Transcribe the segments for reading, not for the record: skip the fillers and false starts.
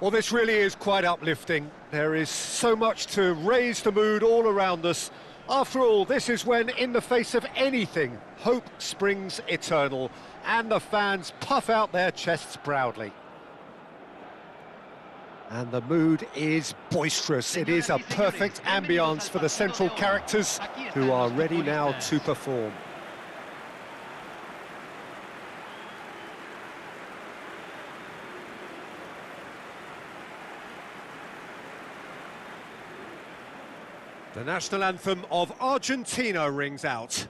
Well, this really is quite uplifting. There is so much to raise the mood all around us. After all, this is when, in the face of anything, hope springs eternal, and the fans puff out their chests proudly. And the mood is boisterous. It is a perfect ambience for the central characters, who are ready now to perform. The national anthem of Argentina rings out.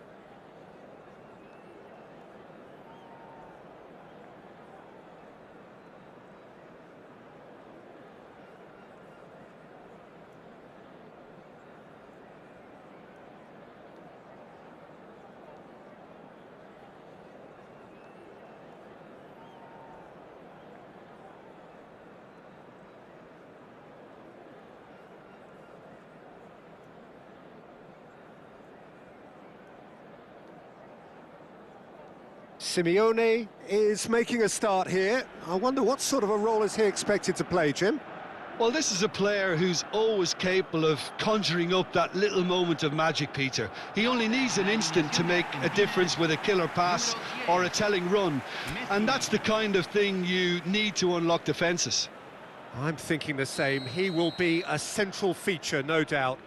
Simeone is making a start here. I wonder what sort of a role is he expected to play, Jim? Well, this is a player who's always capable of conjuring up that little moment of magic, Peter. He only needs an instant to make a difference with a killer pass or a telling run. And that's the kind of thing you need to unlock defences. I'm thinking the same. He will be a central feature, no doubt.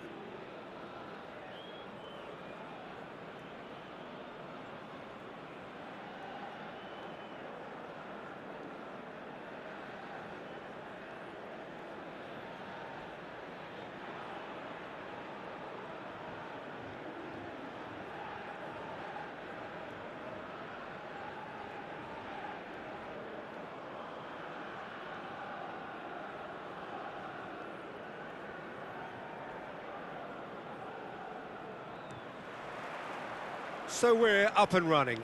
So we're up and running.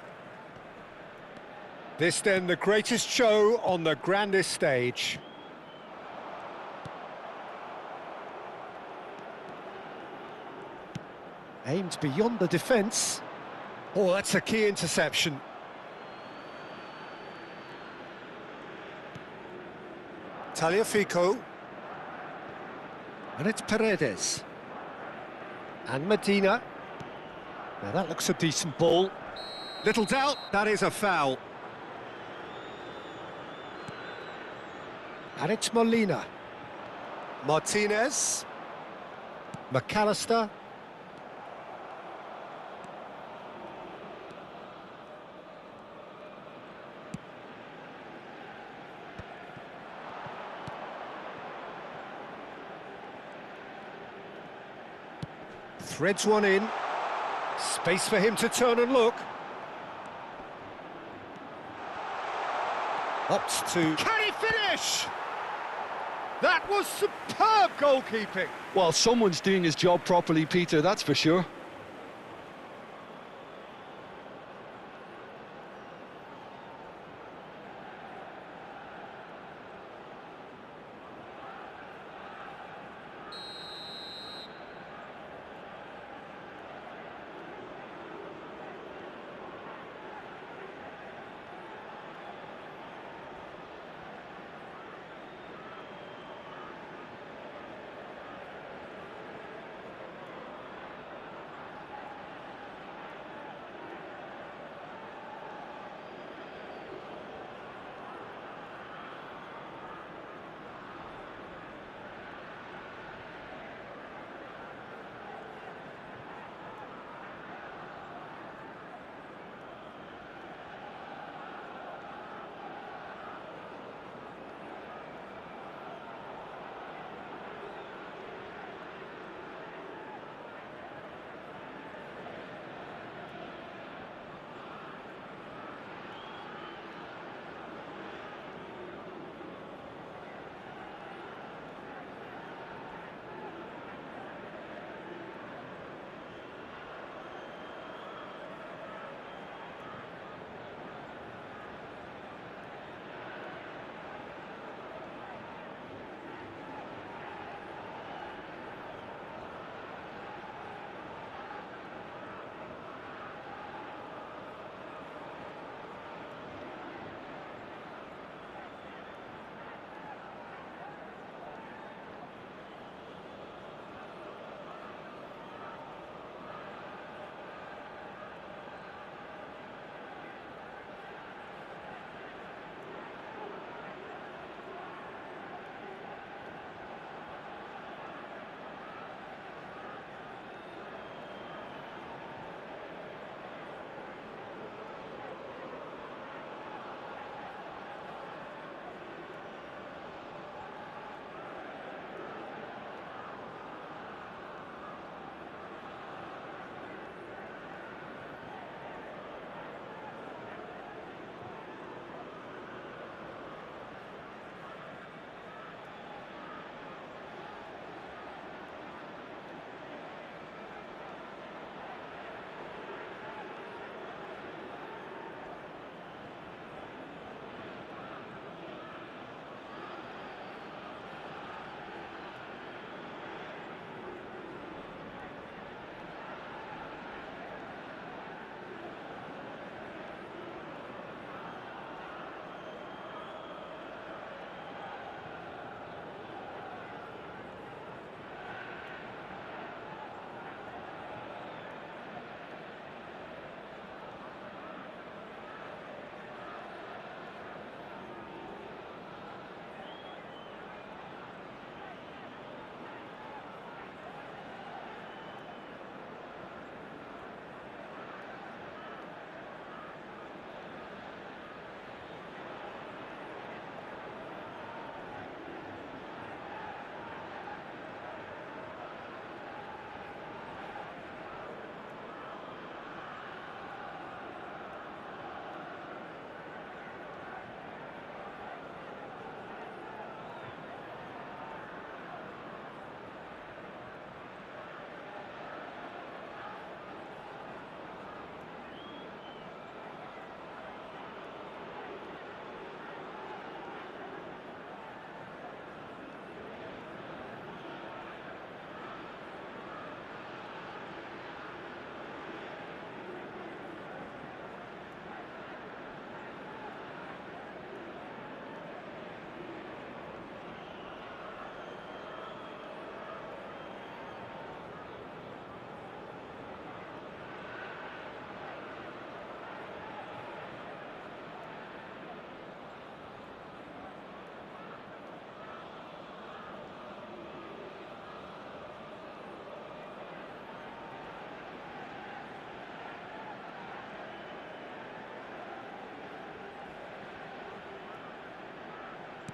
This then the greatest show on the grandest stage. Aimed beyond the defence. Oh, that's a key interception. Taliafico. And it's Paredes. And Medina. Now that looks a decent ball. Little doubt, that is a foul. And it's Molina. Martinez. McAllister. Threads one in. Space for him to turn and look. Opts to... Can he finish? That was superb goalkeeping. Well, someone's doing his job properly, Peter, that's for sure.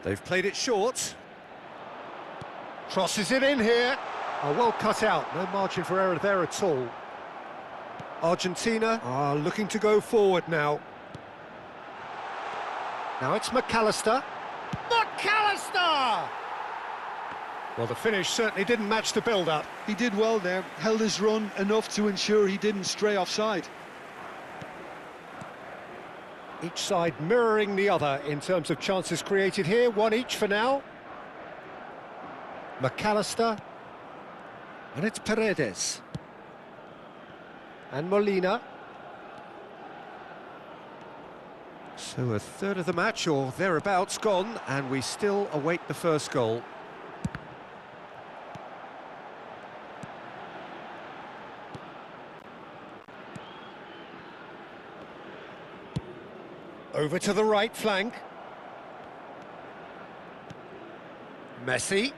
They've played it short. Crosses it in here. Oh, well cut out, no margin for error there at all. Argentina are looking to go forward now. Now it's McAllister. McAllister! Well, the finish certainly didn't match the build-up. He did well there, held his run enough to ensure he didn't stray offside. Each side mirroring the other in terms of chances created here, one each for now. McAllister. And it's Paredes. And Molina. So a third of the match, or thereabouts, gone, and we still await the first goal. Over to the right flank. Messi.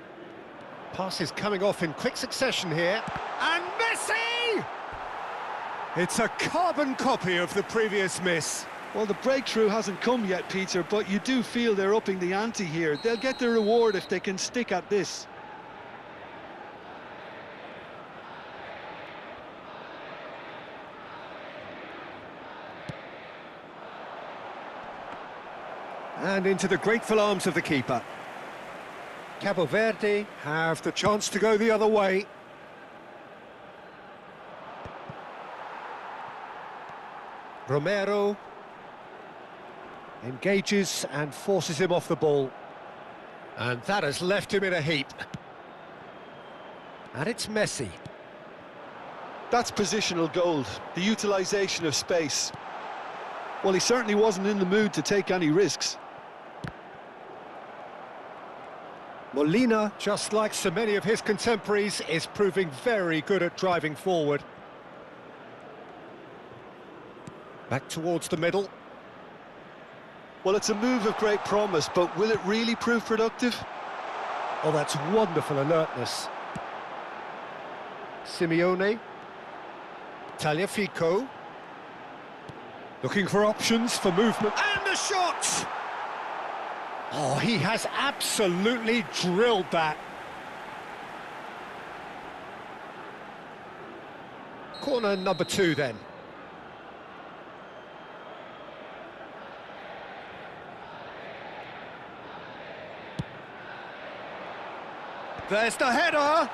Passes coming off in quick succession here. And Messi! It's a carbon copy of the previous miss. Well, the breakthrough hasn't come yet, Peter, but you do feel they're upping the ante here. They'll get the reward if they can stick at this. And into the grateful arms of the keeper. Cabo Verde have the chance to go the other way. Romero engages and forces him off the ball. And that has left him in a heap. And it's Messi. That's positional gold, the utilisation of space. Well, he certainly wasn't in the mood to take any risks. Molina, just like so many of his contemporaries, is proving very good at driving forward. Back towards the middle. Well, it's a move of great promise, but will it really prove productive? Oh, that's wonderful alertness. Simeone. Tagliafico. Looking for options for movement. And the shot! Oh, he has absolutely drilled that. Corner number 2 then. There's the header.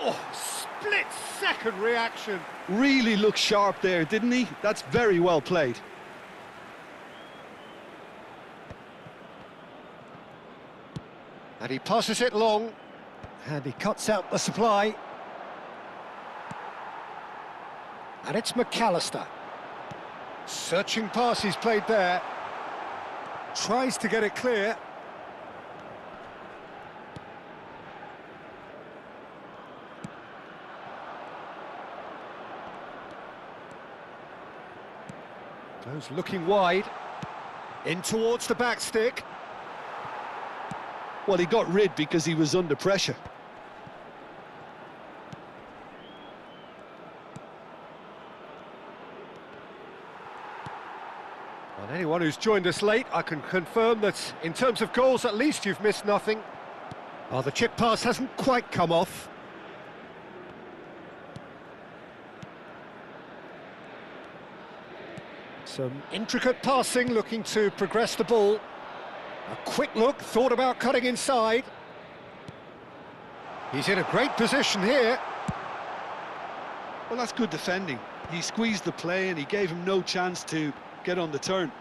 Oh, split-second reaction. Really looked sharp there, didn't he? That's very well played. And he passes it long, and he cuts out the supply. And it's McAllister. Searching pass he's played there. Tries to get it clear. Goes looking wide. In towards the back stick. Well, he got rid because he was under pressure. Well, anyone who's joined us late, I can confirm that in terms of goals, at least you've missed nothing. Oh, the chip pass hasn't quite come off. Some intricate passing, looking to progress the ball. A quick look, thought about cutting inside. He's in a great position here. Well, that's good defending. He squeezed the play and he gave him no chance to get on the turn.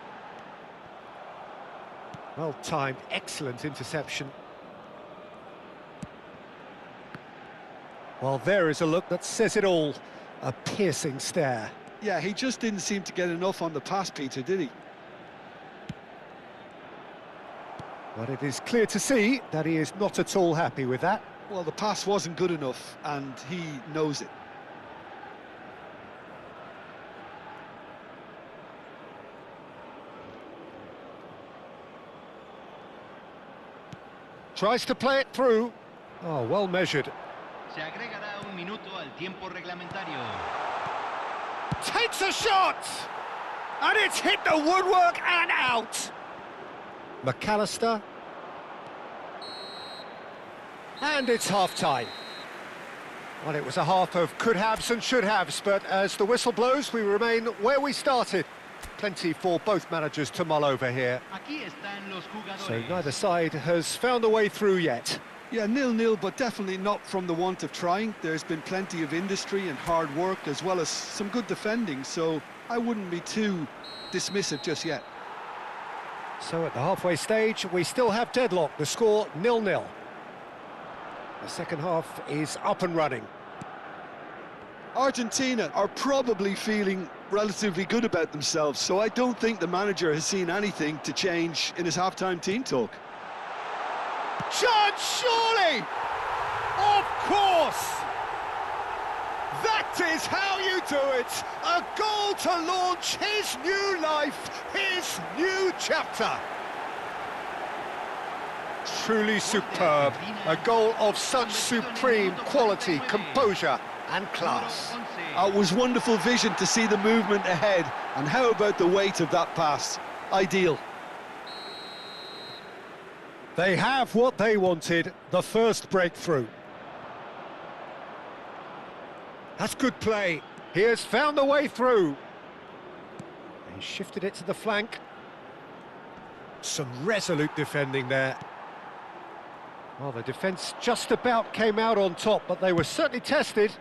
Well timed, excellent interception. Well, there is a look that says it all. A piercing stare. Yeah, he just didn't seem to get enough on the pass, Peter, did he? But it is clear to see that he is not at all happy with that. Well, the pass wasn't good enough, and he knows it. Tries to play it through. Oh, well measured. Se agregará un minuto al tiempo reglamentario. Takes a shot! And it's hit the woodwork and out! McAllister And it's half-time. Well, it was a half of could-haves and should-haves, but as the whistle blows, we remain where we started. Plenty for both managers to mull over here. So neither side has found a way through yet. Yeah, 0-0, but definitely not from the want of trying. There's been plenty of industry and hard work, as well as some good defending, so I wouldn't be too dismissive just yet. So at the halfway stage, we still have deadlock. The score 0-0. The second half is up and running. Argentina are probably feeling relatively good about themselves, so I don't think the manager has seen anything to change in his half-time team talk. Chance, surely! Of course! That is how you do it! A goal to launch his new life, his new chapter! Truly superb. A goal of such supreme quality, composure and class. It was wonderful vision to see the movement ahead, and how about the weight of that pass? Ideal. They have what they wanted, the first breakthrough. That's good play. He has found the way through. He shifted it to the flank. Some resolute defending there. Well, the defence just about came out on top, but they were certainly tested.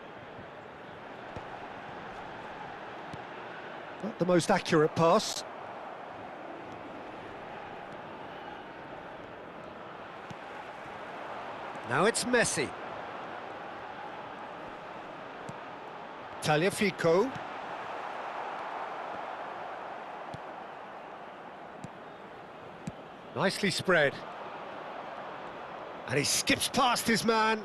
Not the most accurate pass. Now it's Messi. Tagliafico. Nicely spread. And he skips past his man.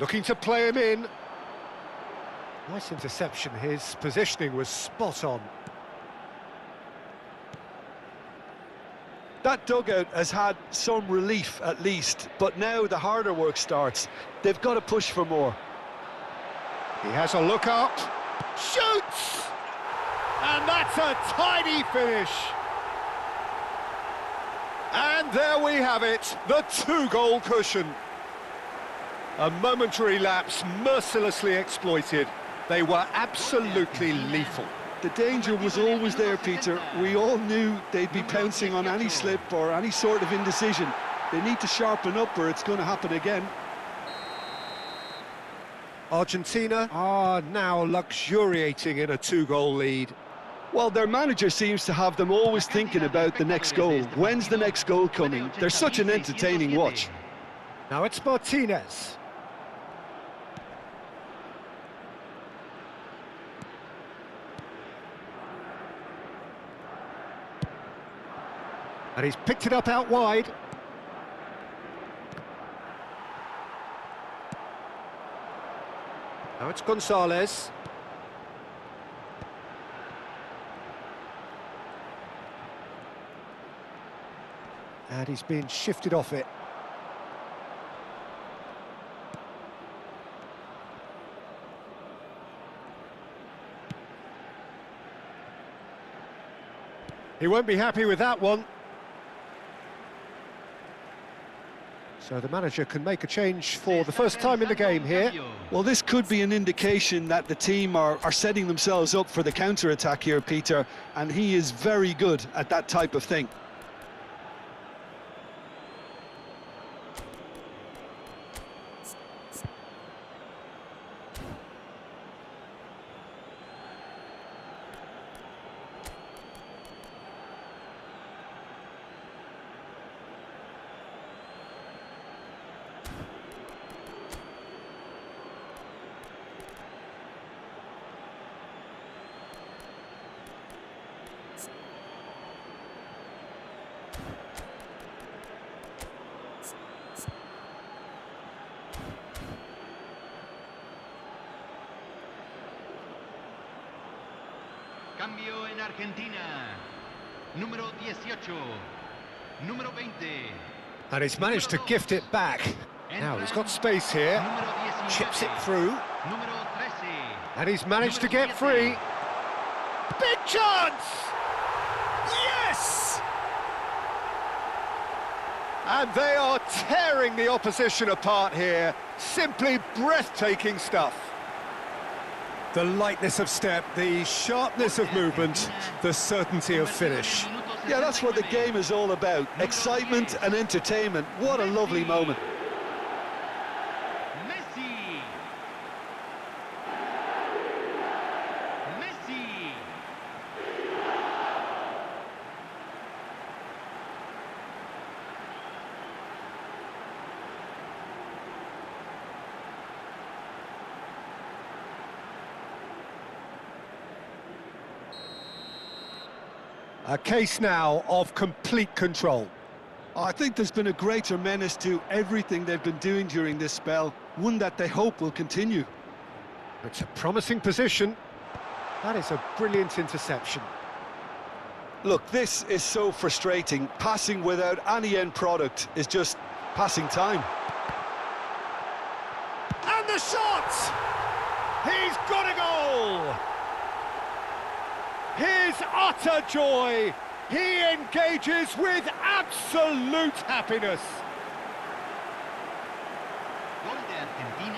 Looking to play him in. Nice interception. His positioning was spot on. That dugout has had some relief at least, but now the harder work starts. They've got to push for more. He has a look up. Shoots! And that's a tidy finish. And there we have it, the two-goal cushion. A momentary lapse mercilessly exploited. They were absolutely lethal. The danger was always there, Peter. We all knew they'd be pouncing on any slip or any sort of indecision. They need to sharpen up or it's going to happen again. Argentina are now luxuriating in a two-goal lead. Well, their manager seems to have them always thinking about the next goal. When's the next goal coming? They're such an entertaining watch. Now it's Martinez. And he's picked it up out wide. Now it's Gonzalez. And he's being shifted off it. He won't be happy with that one. So the manager can make a change for the first time in the game here. Well, this could be an indication that the team are setting themselves up for the counter-attack here, Peter, and he is very good at that type of thing. Cambio en Argentina. Número 18. Número 20. And he's managed to gift it back. Now he's got space here. Chips it through. And he's managed to get free. Big chance! Yes! And they are tearing the opposition apart here. Simply breathtaking stuff. The lightness of step, the sharpness of movement, the certainty of finish. Yeah, that's what the game is all about. Excitement and entertainment. What a lovely moment. Messi. Messi. A case now of complete control. I think there's been a greater menace to everything they've been doing during this spell, one that they hope will continue. It's a promising position. That is a brilliant interception. Look, this is so frustrating. Passing without any end product is just passing time. And the shot! He's got a goal! His utter joy. He engages with absolute happiness.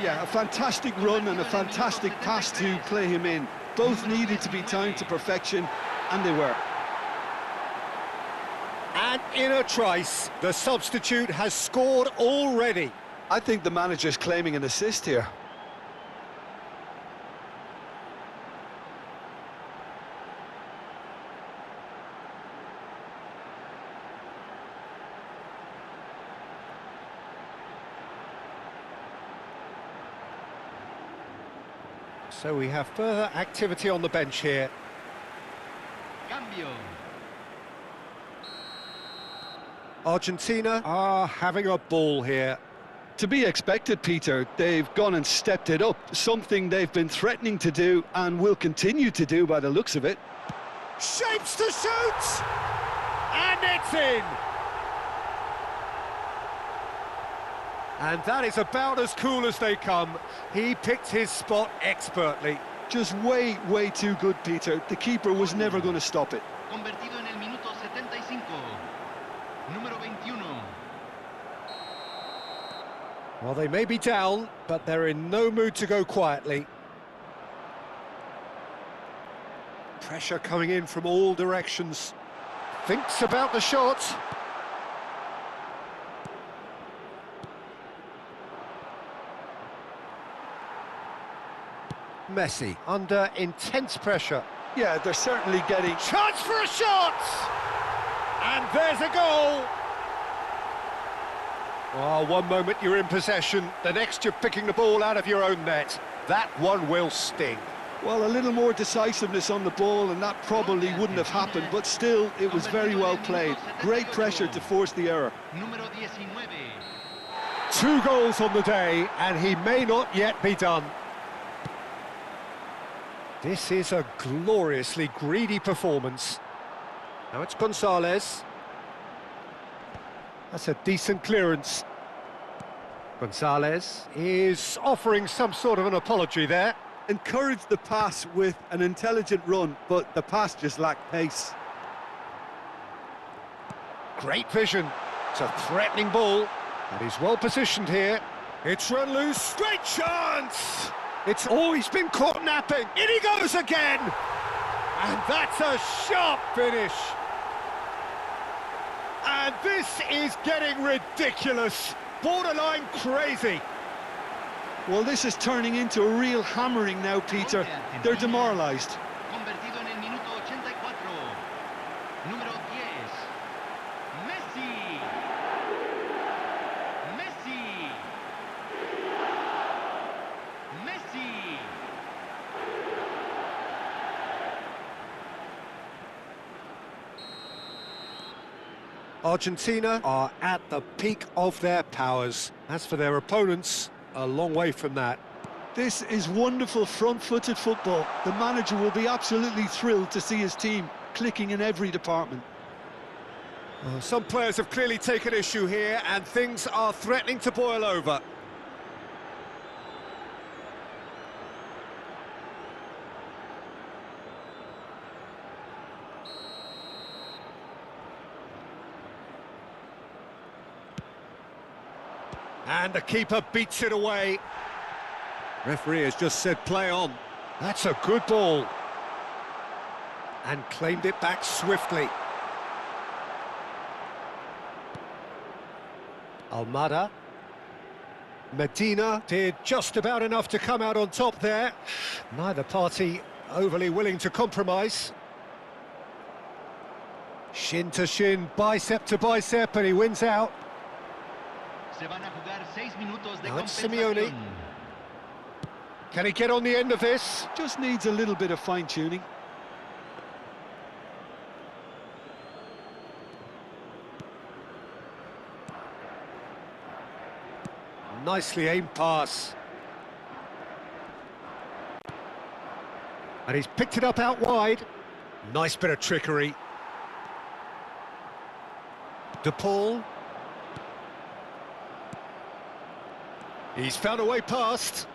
Yeah, a fantastic run and a fantastic pass to play him in. Both needed to be timed to perfection, and they were. And in a trice, the substitute has scored already. I think the manager's claiming an assist here. So we have further activity on the bench here. Cambio. Argentina are having a ball here. To be expected, Peter. They've gone and stepped it up, something they've been threatening to do and will continue to do by the looks of it. Shapes to shoot! And it's in! And that is about as cool as they come. He picked his spot expertly. Just way, way too good, Peter. The keeper was never going to stop it. Convertido en el minuto 75. Número 21. Well, they may be down, but they're in no mood to go quietly. Pressure coming in from all directions. Thinks about the shot. Messi under intense pressure. Yeah, they're certainly getting... Chance for a shot! And there's a goal! Oh, one moment you're in possession, the next you're picking the ball out of your own net. That one will sting. Well, a little more decisiveness on the ball and that probably wouldn't have happened, but still, it was very well played. Great pressure to force the error. Número 19. 2 goals on the day, and he may not yet be done. This is a gloriously greedy performance. Now it's Gonzalez. That's a decent clearance. Gonzalez is offering some sort of an apology there. Encouraged the pass with an intelligent run, but the pass just lacked pace. Great vision. It's a threatening ball, and he's well positioned here. It's run loose. Great chance! It's always been caught napping. In he goes again! And that's a sharp finish. And this is getting ridiculous. Borderline crazy. Well, this is turning into a real hammering now, Peter. They're demoralised. Convertido en el minuto 84. Número 10. Messi. Messi. Messi. Argentina are at the peak of their powers. As for their opponents, a long way from that. This is wonderful front-footed football. The manager will be absolutely thrilled to see his team clicking in every department. Some players have clearly taken issue here, and things are threatening to boil over. And the keeper beats it away. Referee has just said play on. That's a good ball. And claimed it back swiftly. Almada. Medina did just about enough to come out on top there. Neither party overly willing to compromise. Shin to shin, bicep to bicep, and he wins out. Now it's Simeone. Can he get on the end of this? Just needs a little bit of fine-tuning. Nicely aimed pass. And he's picked it up out wide. Nice bit of trickery. De Paul. He's found a way past.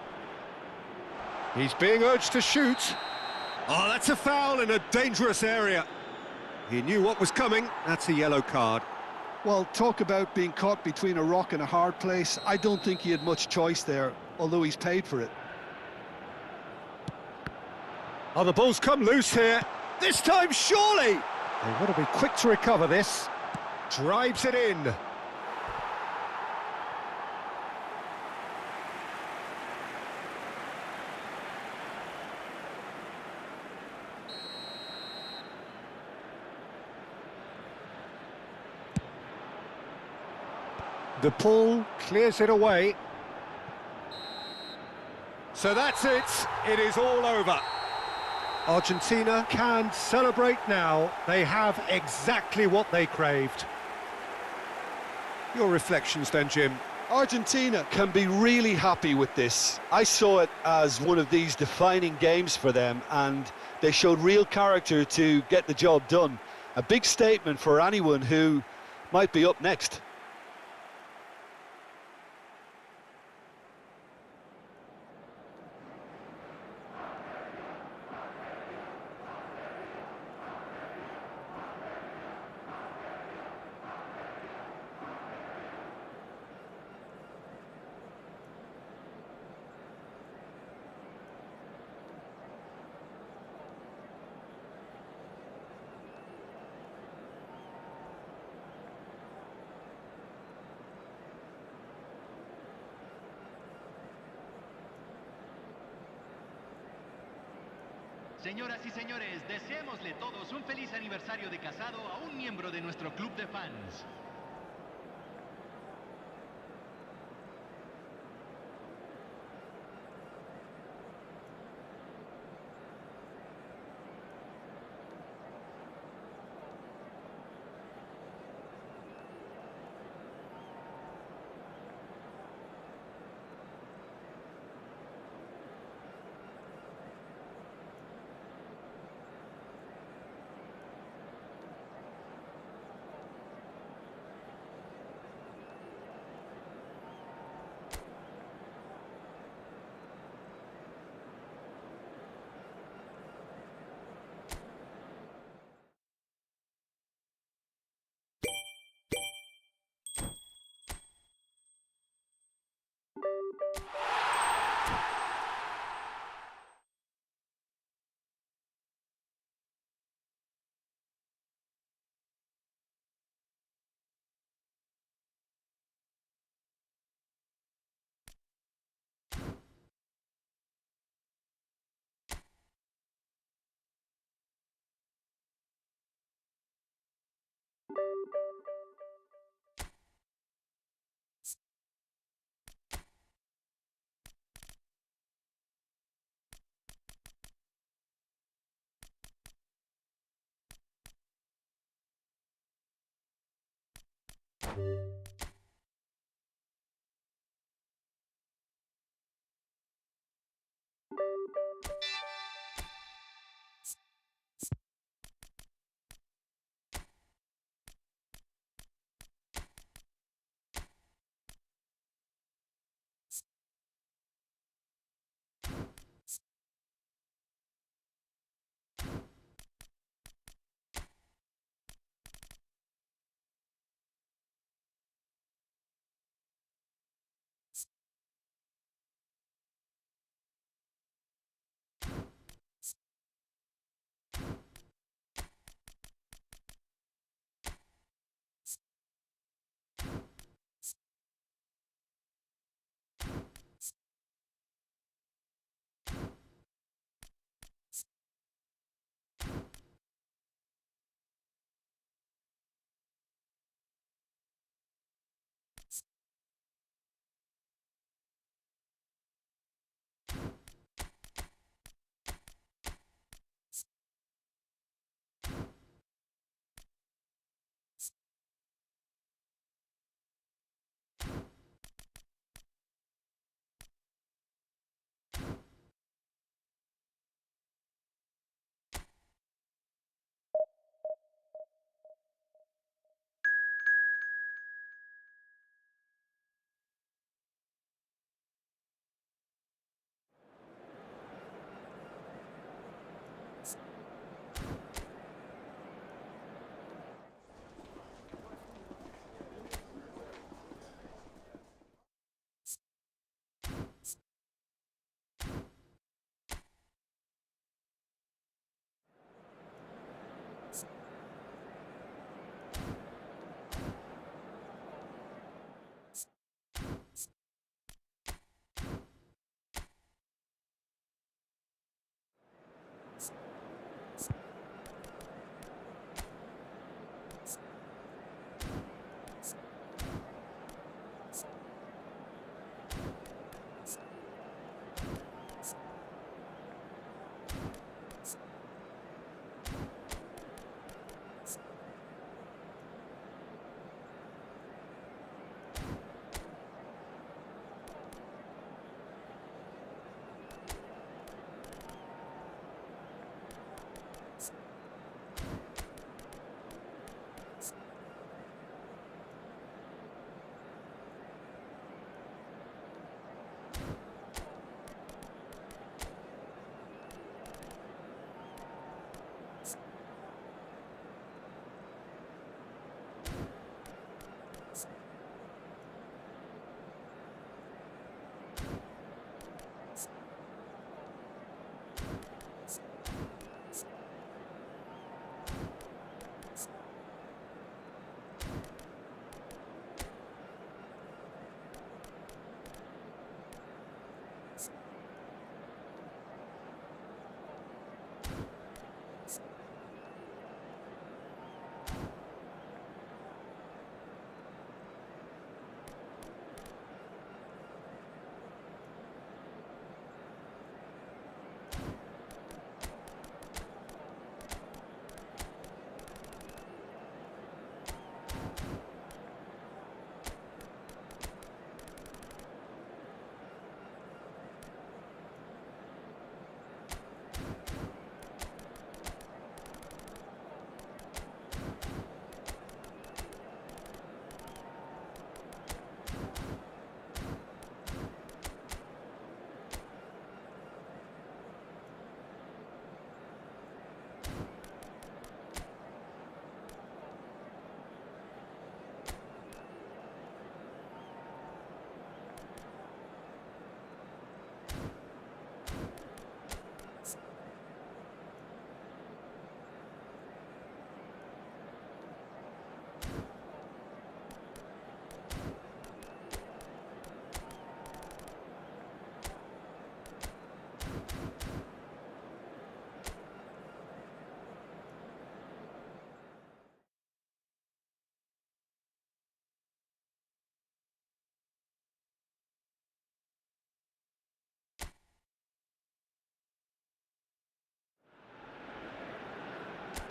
He's being urged to shoot. Oh, that's a foul in a dangerous area. He knew what was coming. That's a yellow card. Well, talk about being caught between a rock and a hard place. I don't think he had much choice there, although he's paid for it. Oh, the ball's come loose here. This time, surely! They've got to be quick to recover this. Drives it in. De Paul clears it away. So that's it. It is all over. Argentina can celebrate now. They have exactly what they craved. Your reflections then, Jim? Argentina can be really happy with this. I saw it as one of these defining games for them, and they showed real character to get the job done. A big statement for anyone who might be up next. Señoras y señores, deseémosle todos un feliz aniversario de casado a un miembro de nuestro club de fans.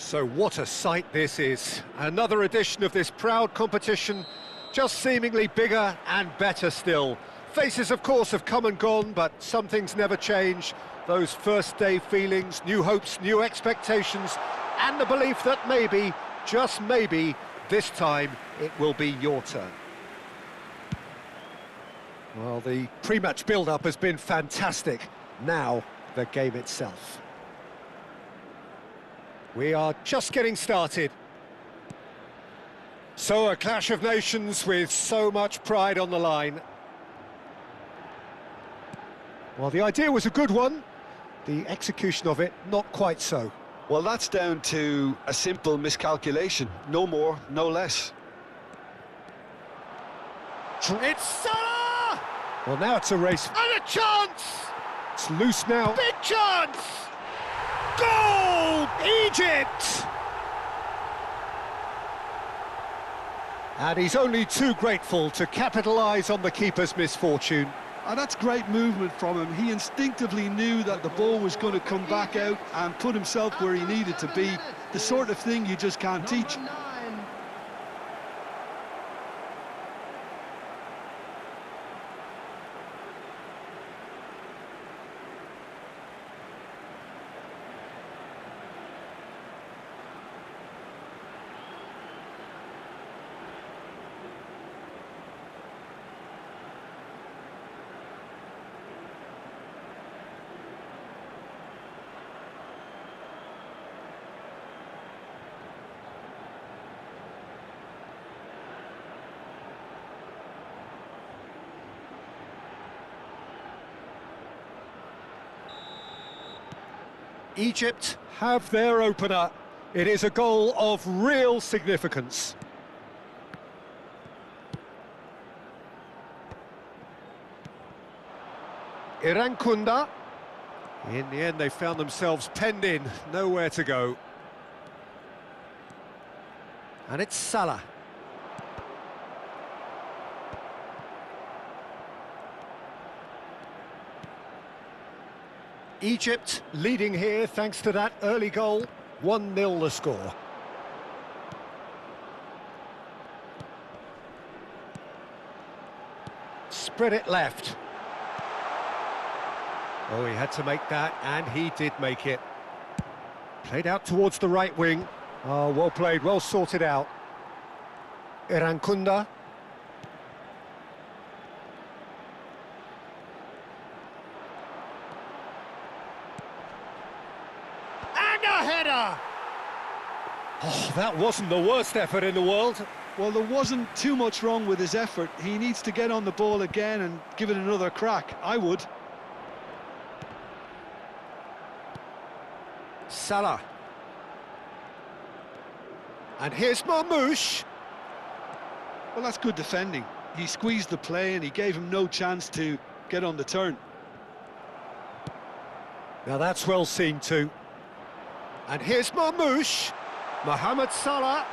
So what a sight this is. Another edition of this proud competition, just seemingly bigger and better still. Faces, of course, have come and gone, but some things never change. Those first day feelings, new hopes, new expectations, and the belief that maybe, just maybe, this time it will be your turn. Well, the pre-match build-up has been fantastic. Now, the game itself. We are just getting started. So a clash of nations with so much pride on the line. Well, the idea was a good one. The execution of it, not quite so. Well, that's down to a simple miscalculation. No more, no less. It's Salah! Well, now it's a race. And a chance! It's loose now. Big chance! Goal! Egypt! And he's only too grateful to capitalise on the keeper's misfortune. And that's great movement from him. He instinctively knew that the ball was going to come back out and put himself where he needed to be. The sort of thing you just can't teach. Egypt have their opener. It is a goal of real significance. Irankunda. In the end, they found themselves penned in, nowhere to go. And it's Salah. Egypt leading here thanks to that early goal. 1-0 the score. Spread it left. Oh, he had to make that, and he did make it. Played out towards the right wing. Oh, well played, well sorted out. Irankunda. Header! Oh, that wasn't the worst effort in the world. Well, there wasn't too much wrong with his effort. He needs to get on the ball again and give it another crack. I would. Salah. And here's Marmoush. Well, that's good defending. He squeezed the play and he gave him no chance to get on the turn. Now that's well seen too. And here's Marmoush, Mohamed Salah.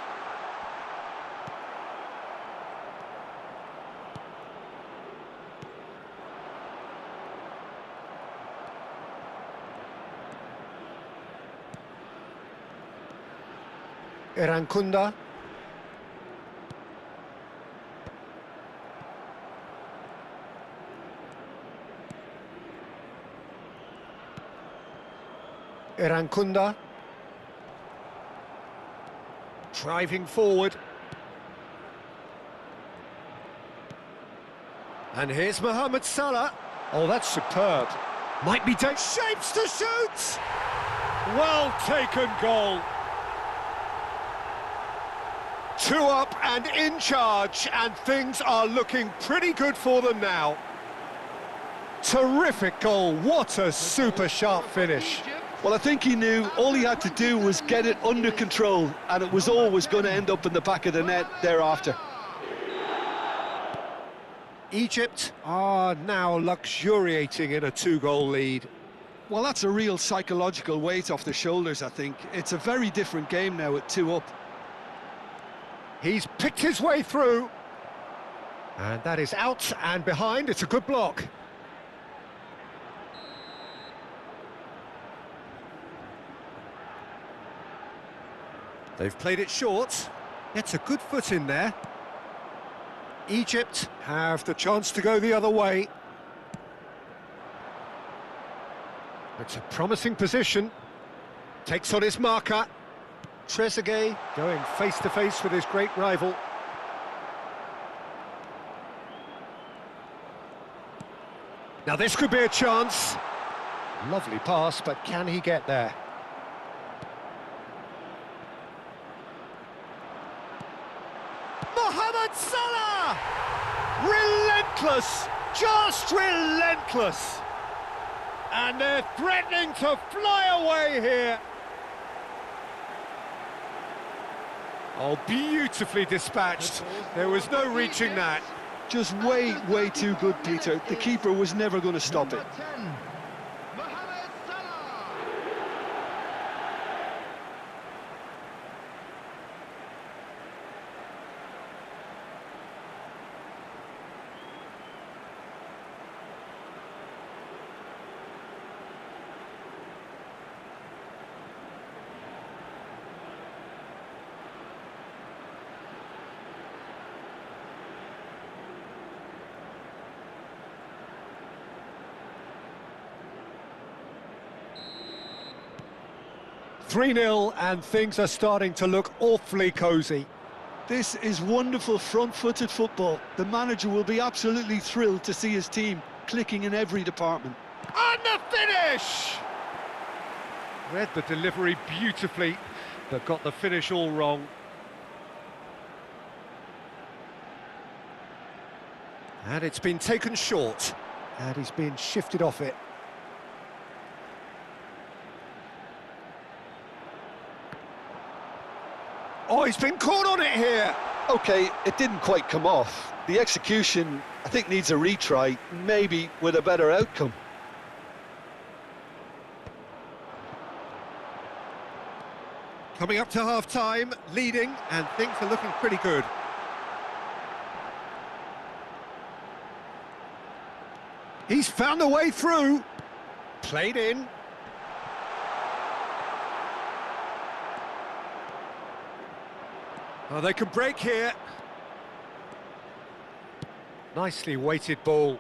Irankunda. Irankunda. Driving forward. And here's Mohamed Salah. Oh, that's superb. Might be shapes to shoot! Well taken goal. 2 up and in charge, and things are looking pretty good for them now. Terrific goal. What a super sharp finish. Well, I think he knew all he had to do was get it under control, and it was always going to end up in the back of the net thereafter. Egypt are now luxuriating in a 2-goal lead. Well, that's a real psychological weight off the shoulders, I think. It's a very different game now at 2 up. He's picked his way through. And that is out and behind. It's a good block. They've played it short. Gets a good foot in there. Egypt have the chance to go the other way. It's a promising position. Takes on his marker. Trezeguet going face-to-face with his great rival. Now this could be a chance. Lovely pass, but can he get there? Mohamed Salah! Relentless! Just relentless! And they're threatening to fly away here. Oh, beautifully dispatched. There was no reaching that. Just way, way too good, Peter. The keeper was never going to stop it. Mohamed Salah. 3-0 and things are starting to look awfully cosy. This is wonderful front-footed football. The manager will be absolutely thrilled to see his team clicking in every department. And the finish! Read the delivery beautifully, but got the finish all wrong. And it's been taken short, and he's been shifted off it. Oh, he's been caught on it here! Okay, it didn't quite come off. The execution, I think, needs a retry, maybe with a better outcome. Coming up to half-time, leading, and things are looking pretty good. He's found a way through. Played in. Oh, they can break here. Nicely weighted ball.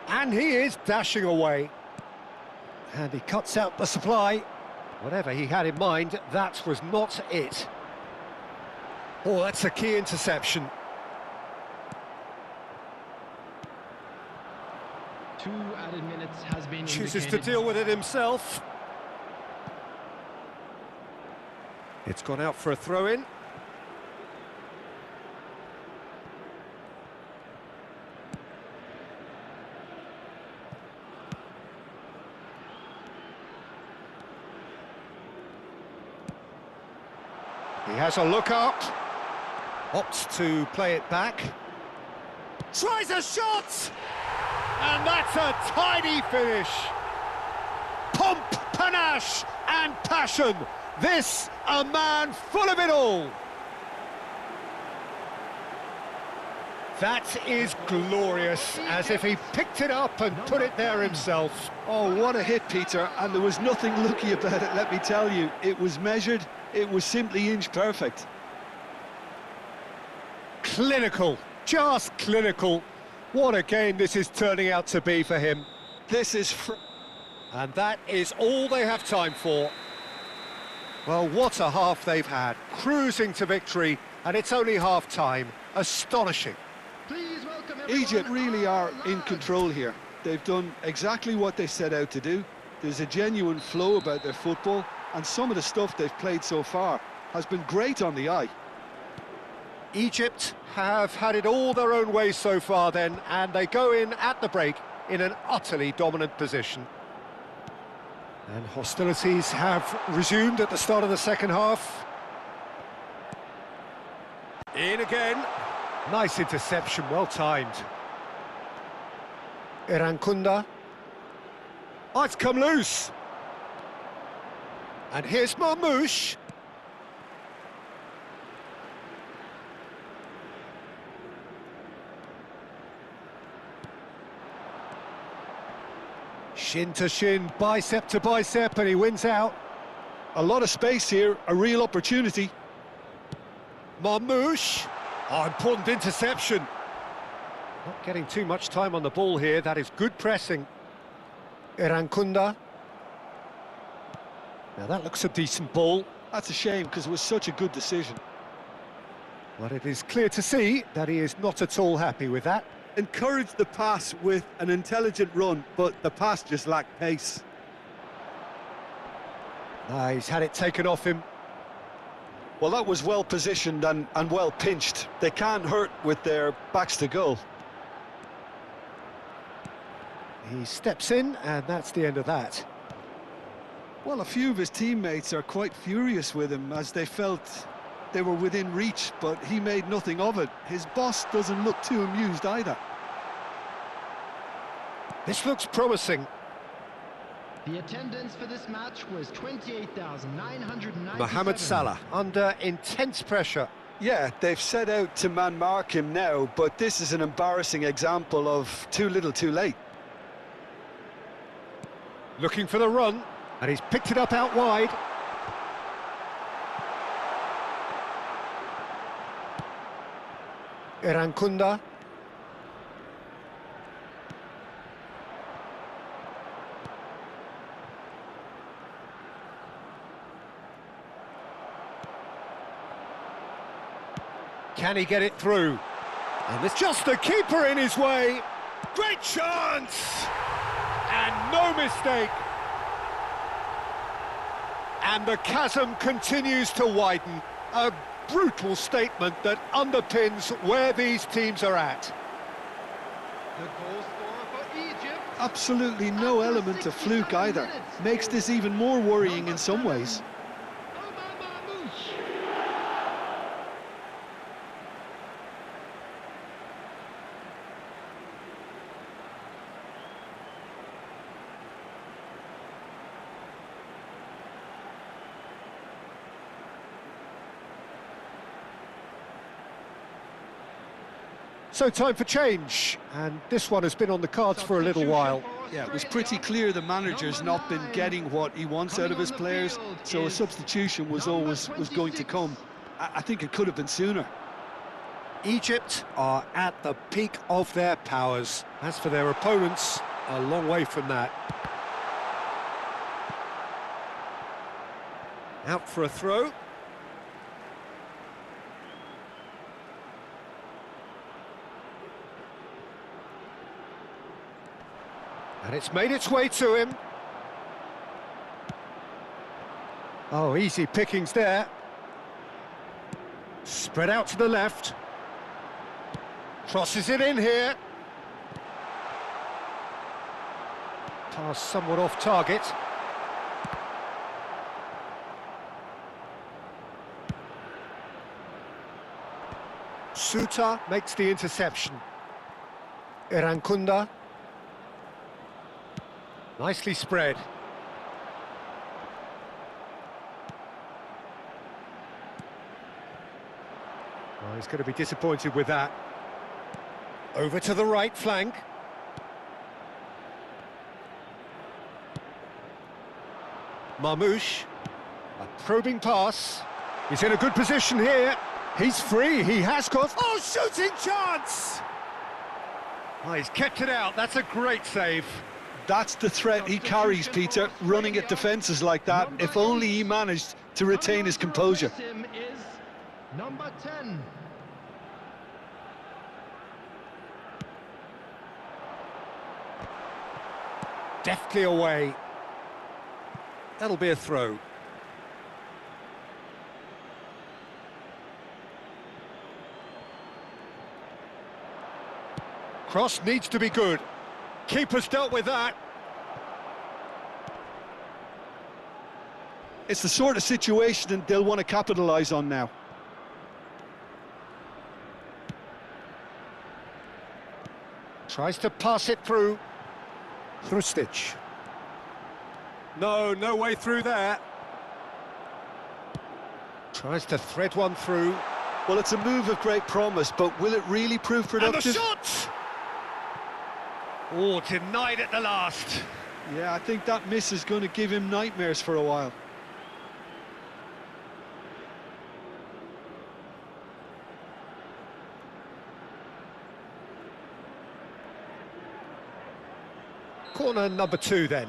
And he is dashing away. And he cuts out the supply. Whatever he had in mind, that was not it. Oh, that's a key interception. 2 added minutes has been Chooses to indicated. deal with it himself. It's gone out for a throw-in. He has a look up. Opts to play it back. Tries a shot! And that's a tidy finish. Pomp, panache and passion. This, a man full of it all. That is glorious, as if he picked it up and put it there himself. Oh, what a hit, Peter, and there was nothing lucky about it, let me tell you. It was measured, it was simply inch perfect. Clinical, just clinical. What a game this is turning out to be for him. This is... And that is all they have time for. Well, what a half they've had. Cruising to victory, and it's only half-time. Astonishing. Please welcome everyone. Egypt really are in control here. They've done exactly what they set out to do. There's a genuine flow about their football, and some of the stuff they've played so far has been great on the eye. Egypt have had it all their own way so far then, and they go in at the break in an utterly dominant position. And hostilities have resumed at the start of the second half. In again. Nice interception, well timed. Irankunda. Oh, it's come loose. And here's Marmoush. Shin to shin, bicep to bicep, and he wins out. A lot of space here, a real opportunity. Marmoush. Oh, important interception. Not getting too much time on the ball here. That is good pressing. Irankunda. Now that looks a decent ball. That's a shame, because it was such a good decision. But it is clear to see that he is not at all happy with that. Encouraged the pass with an intelligent run, but the pass just lacked pace. He's had it taken off him. Well, that was well positioned and well pinched. They can't hurt with their backs to goal. He steps in, and that's the end of that. Well, a few of his teammates are quite furious with him, as they felt they were within reach, but he made nothing of it. His boss doesn't look too amused either. This looks promising. The attendance for this match was 28,997. Mohamed Salah under intense pressure. Yeah, they've set out to man-mark him now, but this is an embarrassing example of too little too late. Looking for the run, and he's picked it up out wide. Irankunda. Can he get it through? And there's just the keeper in his way. Great chance! And no mistake. And the chasm continues to widen. A brutal statement that underpins where these teams are at. The goal scorer for Egypt. Absolutely no element of fluke either. Makes this even more worrying in some ways. So time for change, and this one has been on the cards for a little while. Yeah, it was pretty clear the manager's not been getting what he wants out of his players, so a substitution was going to come. I think it could have been sooner. Egypt are at the peak of their powers. As for their opponents, a long way from that. Out for a throw. And it's made its way to him. Oh, easy pickings there. Spread out to the left. Crosses it in here. Pass somewhat off target. Suta makes the interception. Irankunda. Nicely spread. Oh, he's going to be disappointed with that. Over to the right flank. Marmoush. A probing pass. He's in a good position here. He's free. He has got... Oh, shooting chance! Oh, he's kept it out. That's a great save. That's the threat he carries, Peter, running at defences like that. If only he managed to retain his composure. Is number 10. Deftly away. That'll be a throw. Cross needs to be good. Keeper's dealt with that. It's the sort of situation that they'll want to capitalise on now. Tries to pass it through. Hrustic. No way through there. Tries to thread one through. Well, it's a move of great promise, but will it really prove productive? And the shot! Oh, denied at the last. Yeah, I think that miss is going to give him nightmares for a while. Corner number 2 then.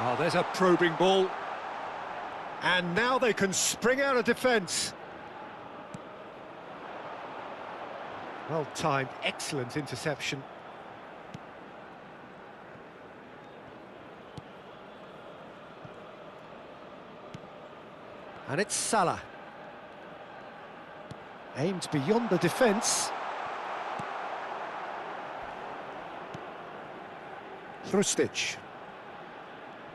Oh, there's a probing ball. And now they can spring out of defence. Well timed, excellent interception. And it's Salah. Aimed beyond the defence. Hrustic.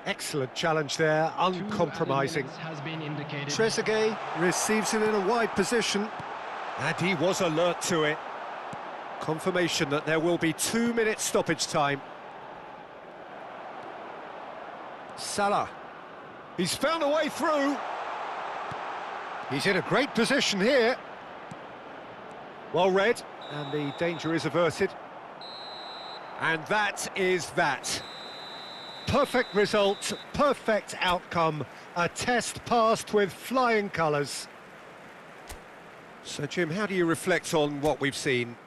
Excellent challenge there, uncompromising. Trezeguet receives it in a wide position, and he was alert to it. Confirmation that there will be 2 minutes stoppage time. Salah. He's found a way through. He's in a great position here. Well read, and the danger is averted. And that is that. Perfect result, perfect outcome, a test passed with flying colours. So, Jim, how do you reflect on what we've seen?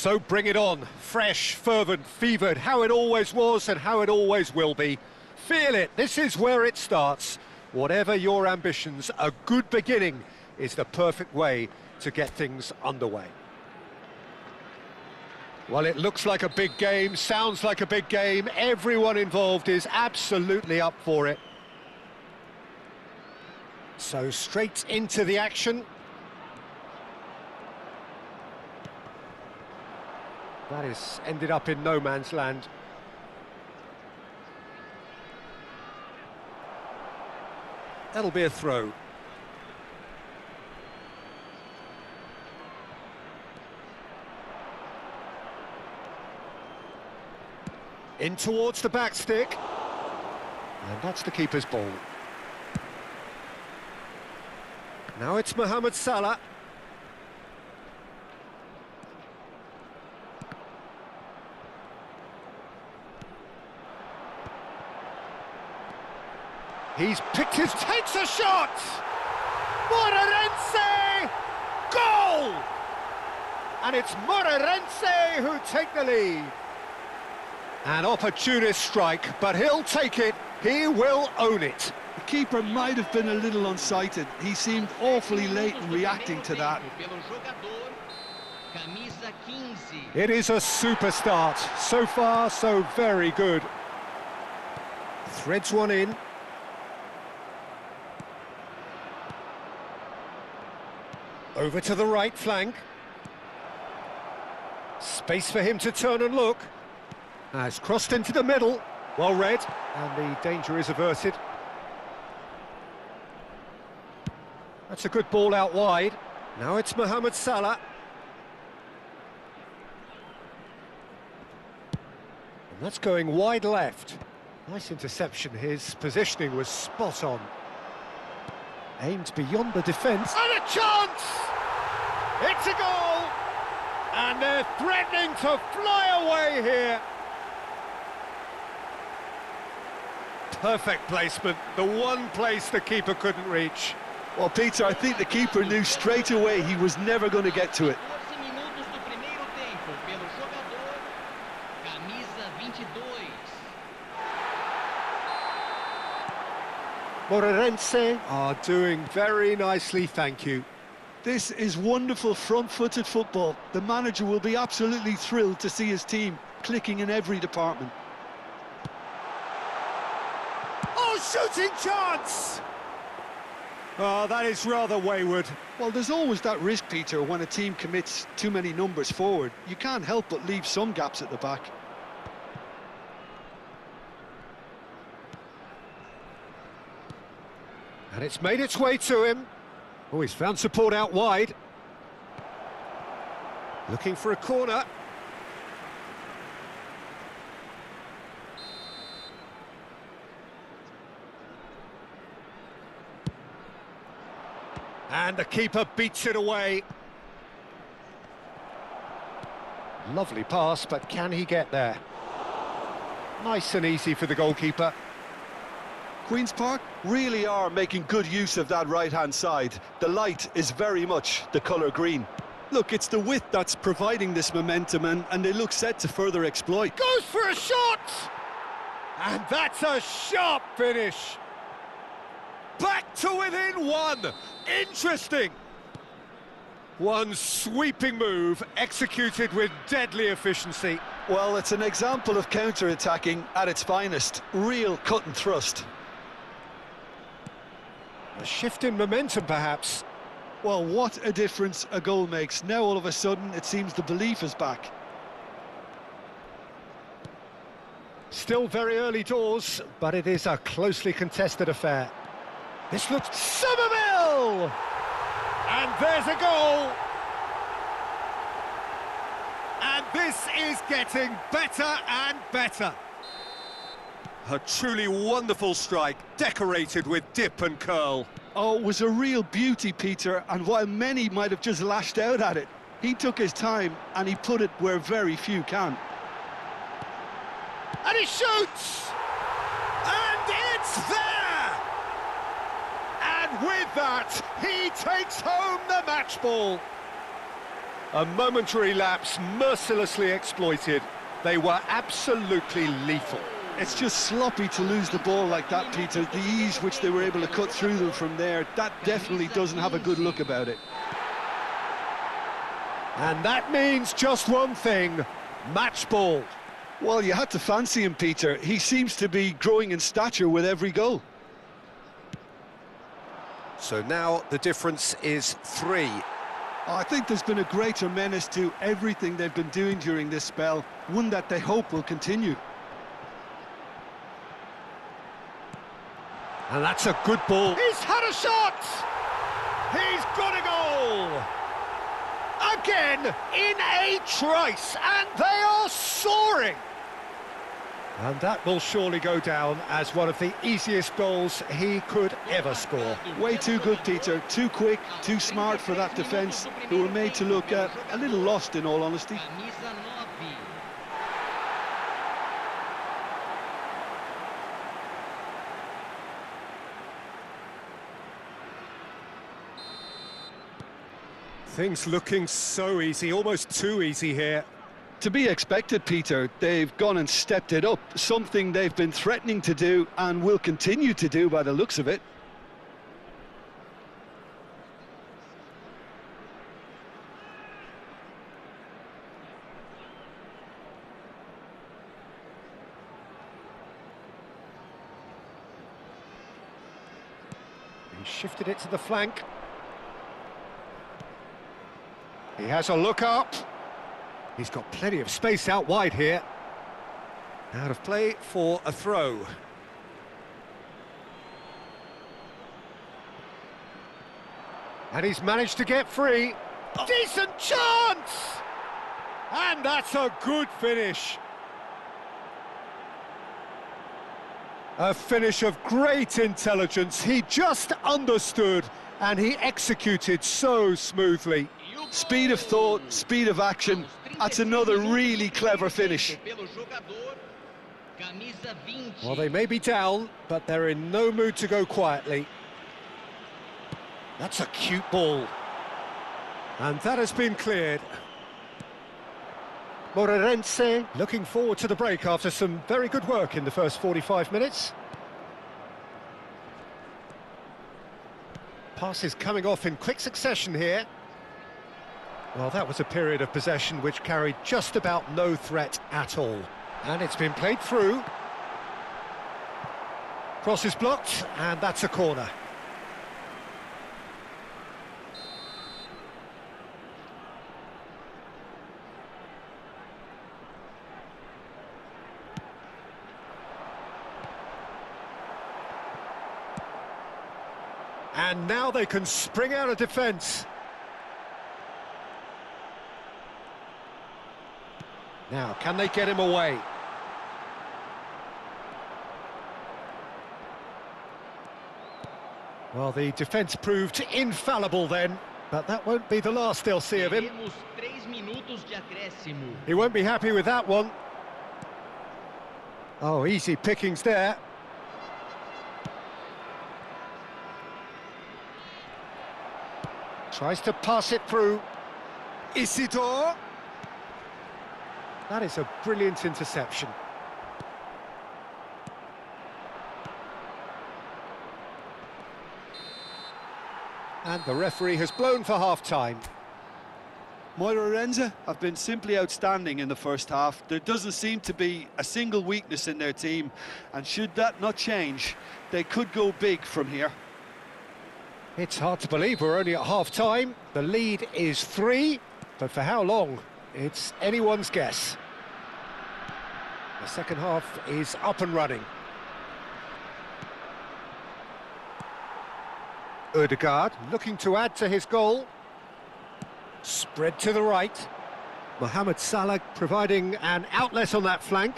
So bring it on. Fresh, fervent, fevered, how it always was and how it always will be. Feel it, this is where it starts. Whatever your ambitions, a good beginning is the perfect way to get things underway. Well, it looks like a big game, sounds like a big game. Everyone involved is absolutely up for it. So straight into the action. That has ended up in no man's land. That'll be a throw. In towards the back stick. And that's the keeper's ball. Now it's Mohamed Salah. He's picked his... takes a shot! Moreirense! Goal! And it's Moreirense who take the lead. An opportunist strike, but he'll take it. He will own it. The keeper might have been a little unsighted. He seemed awfully late in reacting to that. It is a super start. So far, so very good. Threads one in. Over to the right flank. Space for him to turn and look. Has crossed into the middle. Well read, and the danger is averted. That's a good ball out wide. Now it's Mohamed Salah. And that's going wide left. Nice interception. His positioning was spot on. Aimed beyond the defence. And a chance! It's a goal! And they're threatening to fly away here. Perfect placement, the one place the keeper couldn't reach. Well, Peter, I think the keeper knew straight away he was never going to get to it. Moreirense are doing very nicely, thank you. This is wonderful front-footed football. The manager will be absolutely thrilled to see his team clicking in every department. Shooting chance! Oh, that is rather wayward. Well, there's always that risk, Peter, when a team commits too many numbers forward. You can't help but leave some gaps at the back. And it's made its way to him. Oh, he's found support out wide. Looking for a corner. And the keeper beats it away. Lovely pass, but can he get there? Nice and easy for the goalkeeper. Queen's Park really are making good use of that right-hand side. The light is very much the colour green. Look, it's the width that's providing this momentum, and they look set to further exploit. Goes for a shot! And that's a sharp finish. Back to within one. Interesting. One sweeping move executed with deadly efficiency. Well, it's an example of counter-attacking at its finest. Real cut and thrust. A shift in momentum, perhaps. Well, what a difference a goal makes. Now, all of a sudden, it seems the belief is back. Still very early doors, but it is a closely contested affair. This looks... Somerville! And there's a goal! And this is getting better and better. A truly wonderful strike, decorated with dip and curl. Oh, it was a real beauty, Peter, and while many might have just lashed out at it, he took his time and he put it where very few can. And he shoots! And it's there! And with that, he takes home the match ball. A momentary lapse mercilessly exploited. They were absolutely lethal. It's just sloppy to lose the ball like that, Peter. The ease which they were able to cut through them from there, that definitely doesn't have a good look about it. And that means just one thing, match ball. Well, you had to fancy him, Peter. He seems to be growing in stature with every goal. So now the difference is 3. I think there's been a greater menace to everything they've been doing during this spell, one that they hope will continue. And that's a good ball. He's had a shot! He's got a goal! Again, in a trice, and they are soaring! And that will surely go down as one of the easiest goals he could ever score. Way too good, Peter. Too quick, too smart for that defence, who were made to look a little lost, in all honesty. Things looking so easy, almost too easy here. To be expected, Peter. They've gone and stepped it up, something they've been threatening to do and will continue to do by the looks of it. He shifted it to the flank. He has a look up. He's got plenty of space out wide here. Out of play for a throw. And he's managed to get free. Decent chance! And that's a good finish. A finish of great intelligence. He just understood and he executed so smoothly. Speed of thought, speed of action. That's another really clever finish. Well, they may be down, but they're in no mood to go quietly. That's a cute ball. And that has been cleared. Moreirense looking forward to the break after some very good work in the first 45 minutes. Passes coming off in quick succession here. Well, that was a period of possession which carried just about no threat at all. And it's been played through. Cross is blocked, and that's a corner. And now they can spring out of defence. Now, can they get him away? Well, the defence proved infallible then, but that won't be the last they'll see of him. He won't be happy with that one. Oh, easy pickings there. Tries to pass it through. Isidore. That is a brilliant interception. And the referee has blown for half-time. Moreirense have been simply outstanding in the first half. There doesn't seem to be a single weakness in their team, and should that not change, they could go big from here. It's hard to believe we're only at half-time. The lead is 3, but for how long? It's anyone's guess. The second half is up and running. Ødegaard looking to add to his goal. Spread to the right. Mohamed Salah providing an outlet on that flank.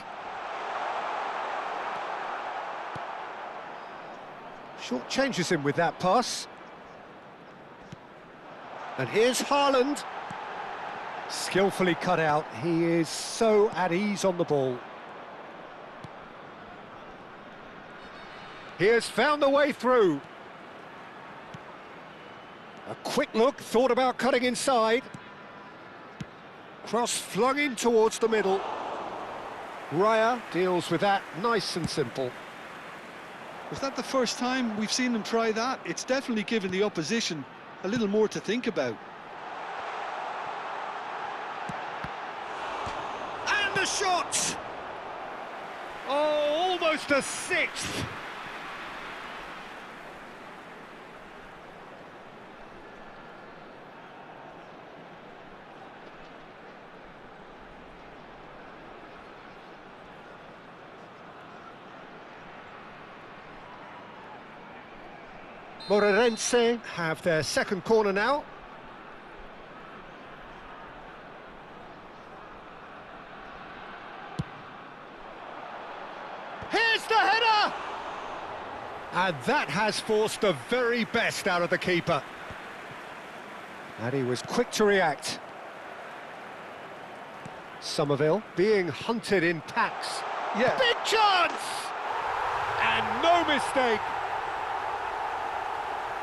Short changes him with that pass. And here's Haaland. Skillfully cut out. He is so at ease on the ball. He has found the way through. A quick look, thought about cutting inside. Cross flung in towards the middle. Raya deals with that nice and simple. Was that the first time we've seen them try that? It's definitely given the opposition a little more to think about. And the shot! Oh, almost a sixth. Moreirense have their second corner now. Here's the header! And that has forced the very best out of the keeper. And he was quick to react. Somerville being hunted in packs. Yeah. Big chance! And no mistake.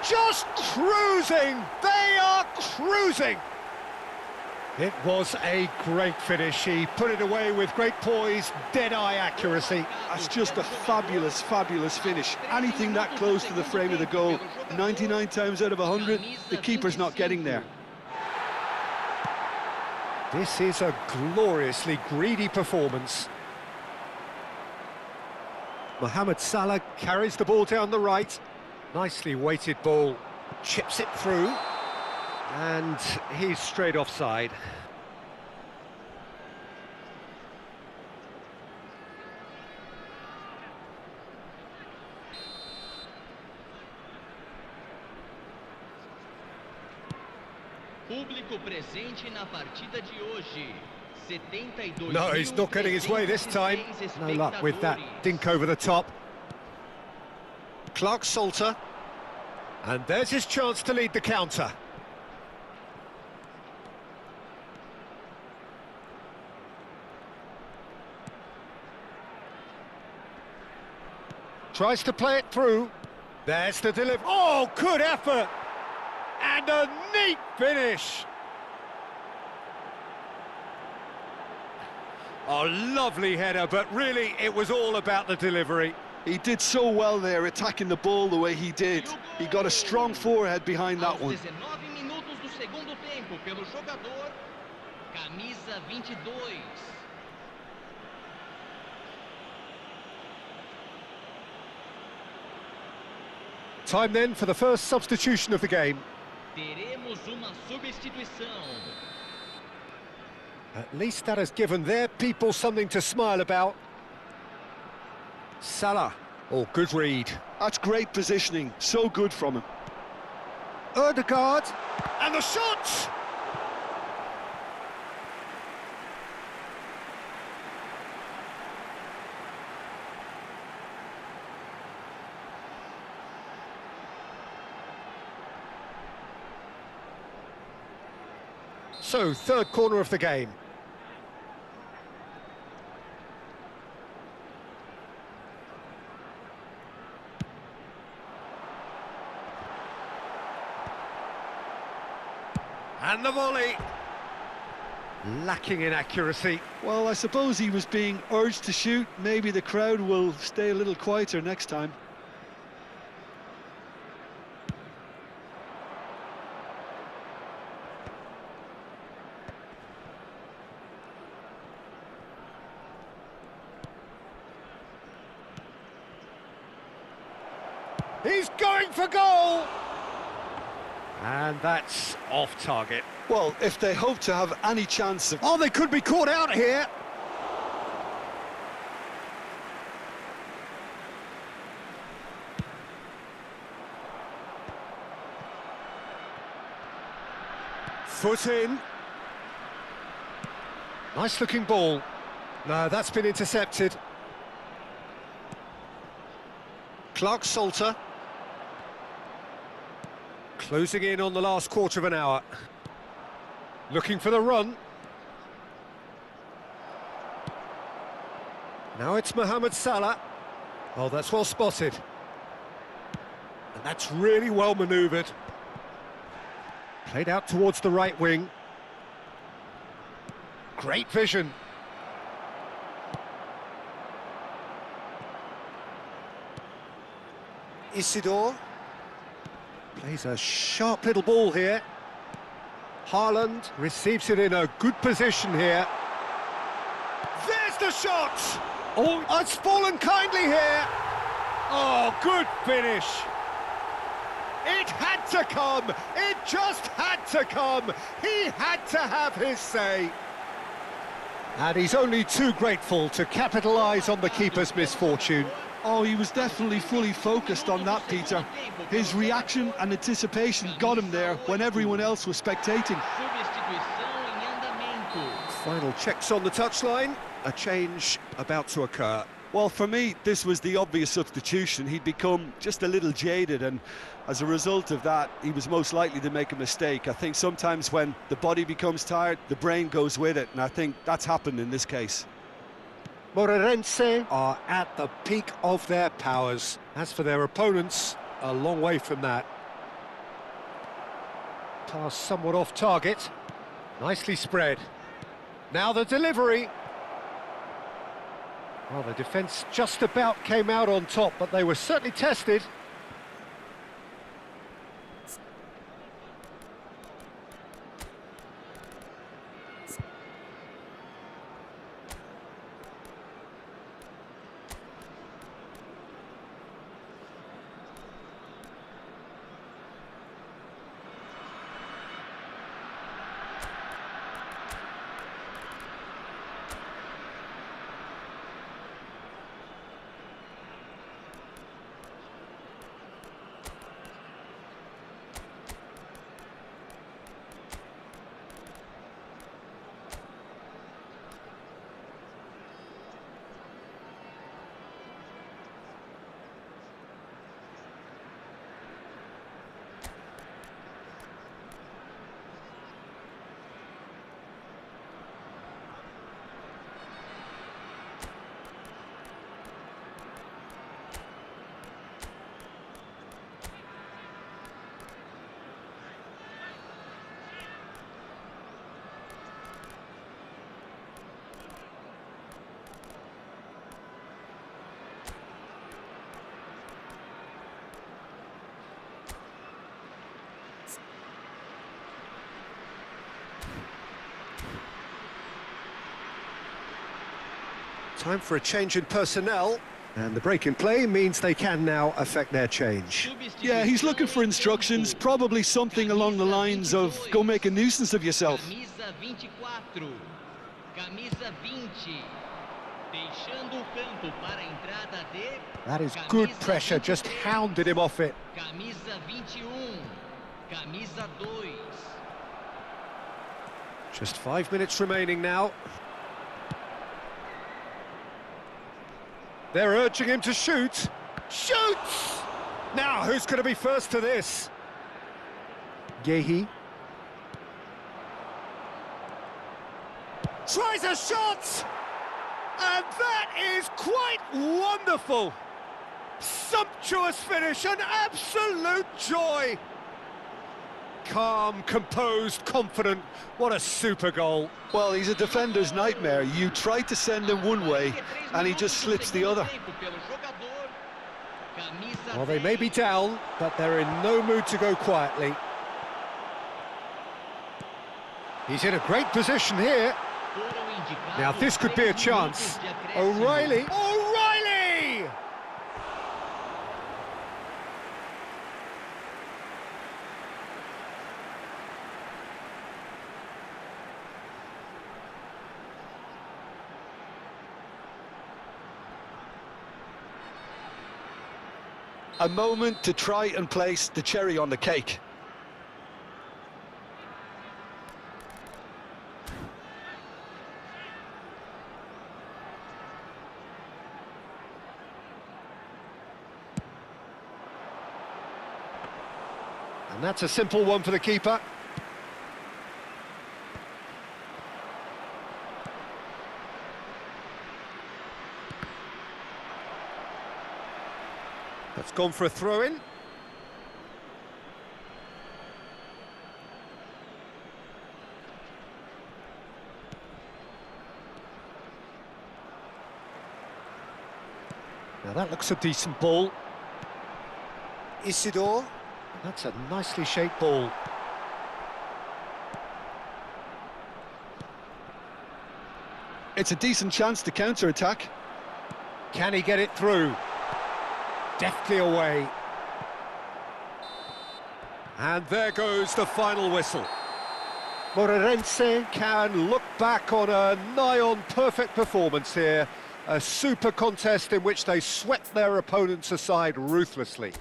Just cruising! They are cruising! It was a great finish. He put it away with great poise, dead-eye accuracy. That's just a fabulous, fabulous finish. Anything that close to the frame of the goal, 99 times out of 100, the keeper's not getting there. This is a gloriously greedy performance. Mohamed Salah carries the ball down the right. Nicely weighted ball, chips it through, and he's straight offside. Público presente na partida de hoje. 72. No, he's not getting his way this time. No luck with that dink over the top. Clark Salter, and there's his chance to lead the counter. Tries to play it through. There's the delivery. Oh, good effort! And a neat finish! Oh, lovely header, but really it was all about the delivery. He did so well there, attacking the ball the way he did. He got a strong forehead behind that one. 19 minutos do segundo tempo pelo jogador camisa 22. Time then for the first substitution of the game. Teremos uma substituição. At least that has given their people something to smile about. Salah. Oh, good read. That's great positioning, so good from him. Ødegaard. And the shot! So, third corner of the game. And the volley. Lacking in accuracy. Well, I suppose he was being urged to shoot. Maybe the crowd will stay a little quieter next time. He's going for goal! And that's off target. Well, if they hope to have any chance of... Oh, they could be caught out here. Foot in. Nice looking ball. No, that's been intercepted. Clark Salter. Closing in on the last quarter of an hour. Looking for the run. Now it's Mohamed Salah. Oh, that's well spotted. And that's really well manoeuvred. Played out towards the right wing. Great vision. Isidore plays a sharp little ball here. Haaland receives it in a good position here. There's the shot! Oh, it's fallen kindly here. Oh, good finish. It had to come. It just had to come. He had to have his say. And he's only too grateful to capitalise on the keeper's misfortune. Oh, he was definitely fully focused on that, Peter. His reaction and anticipation got him there when everyone else was spectating. Final checks on the touchline. A change about to occur. Well, for me, this was the obvious substitution. He'd become just a little jaded, and as a result of that, he was most likely to make a mistake. I think sometimes when the body becomes tired, the brain goes with it, and I think that's happened in this case. Moreirense are at the peak of their powers. As for their opponents, a long way from that. Pass somewhat off target. Nicely spread. Now the delivery. Well, the defence just about came out on top, but they were certainly tested. Time for a change in personnel, and the break in play means they can now affect their change. Yeah, he's looking for instructions, probably something along the lines of, go make a nuisance of yourself. That is good pressure, just hounded him off it. Just 5 minutes remaining now. They're urging him to shoot. Shoots! Now, who's going to be first to this? Gehi. Tries a shot! And that is quite wonderful! Sumptuous finish, an absolute joy! Calm, composed, confident. What a super goal. Well, he's a defender's nightmare. You try to send him one way, and he just slips the other. Well, they may be down, but they're in no mood to go quietly. He's in a great position here. Now, this could be a chance. O'Reilly. O'Reilly! A moment to try and place the cherry on the cake. And that's a simple one for the keeper. That's gone for a throw-in. Now that looks a decent ball. Isidore. That's a nicely shaped ball. It's a decent chance to counter-attack. Can he get it through? Deftly away. And there goes the final whistle. Moreirense can look back on a nigh-on perfect performance here. A super contest in which they swept their opponents aside ruthlessly.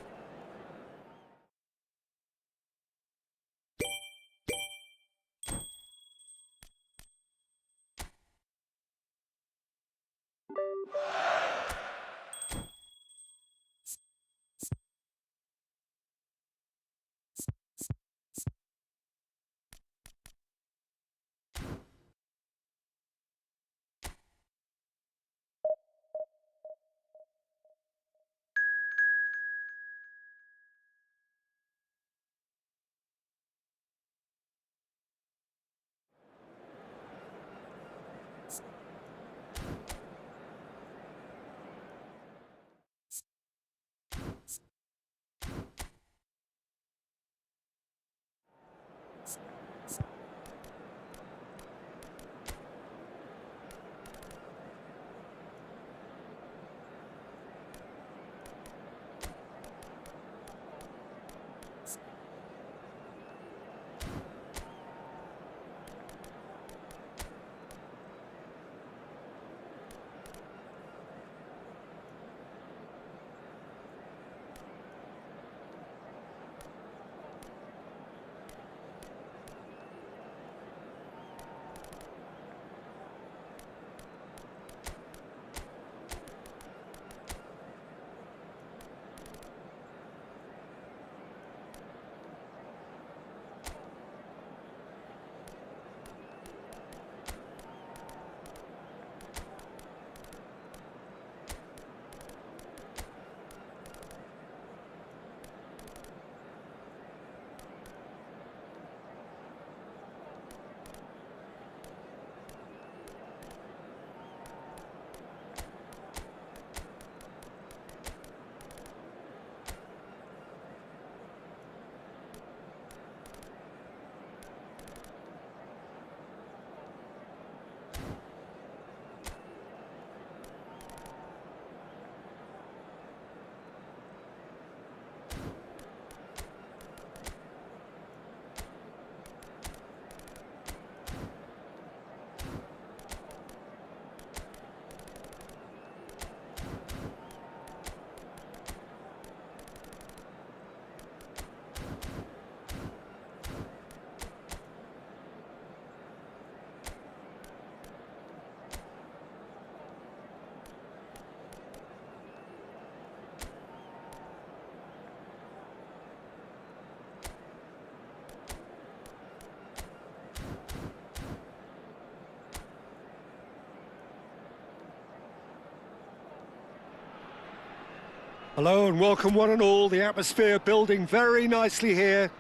Hello and welcome one and all. The atmosphere building very nicely here.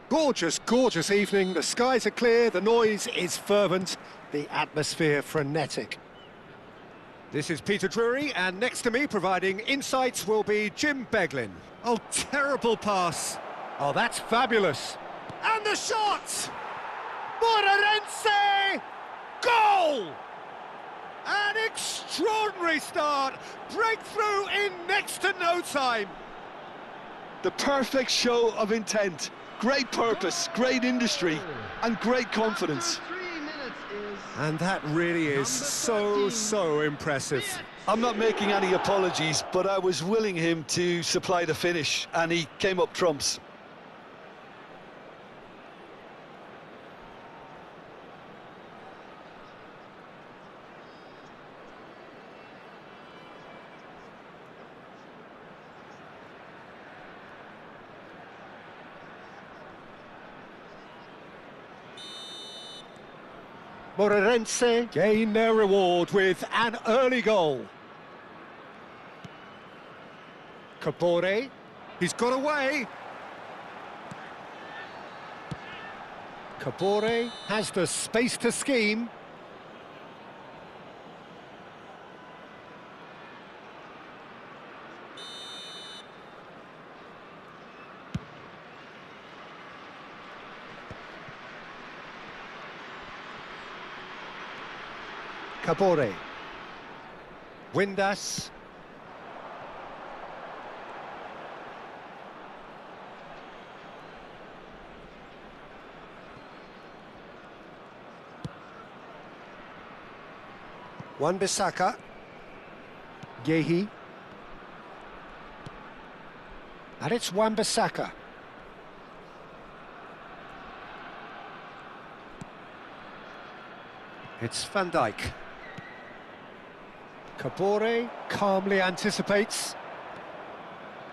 Gorgeous, gorgeous evening. The skies are clear, the noise is fervent, the atmosphere frenetic. This is Peter Drury, and next to me providing insights will be Jim Beglin. Oh, terrible pass. Oh, that's fabulous. And the shot! Moreirense! Goal! An extraordinary start, breakthrough in next to no time. The perfect show of intent, great purpose, great industry, and great confidence. And that really is so impressive. I'm not making any apologies, but I was willing him to supply the finish, and he came up trumps. Moreirense gain their reward with an early goal. Capore, he's got away. Capore has the space to scheme. Kabore. Windass. Wan-Bissaka. Yehi. And it's Wan-Bissaka. It's Van Dijk. Kabore calmly anticipates.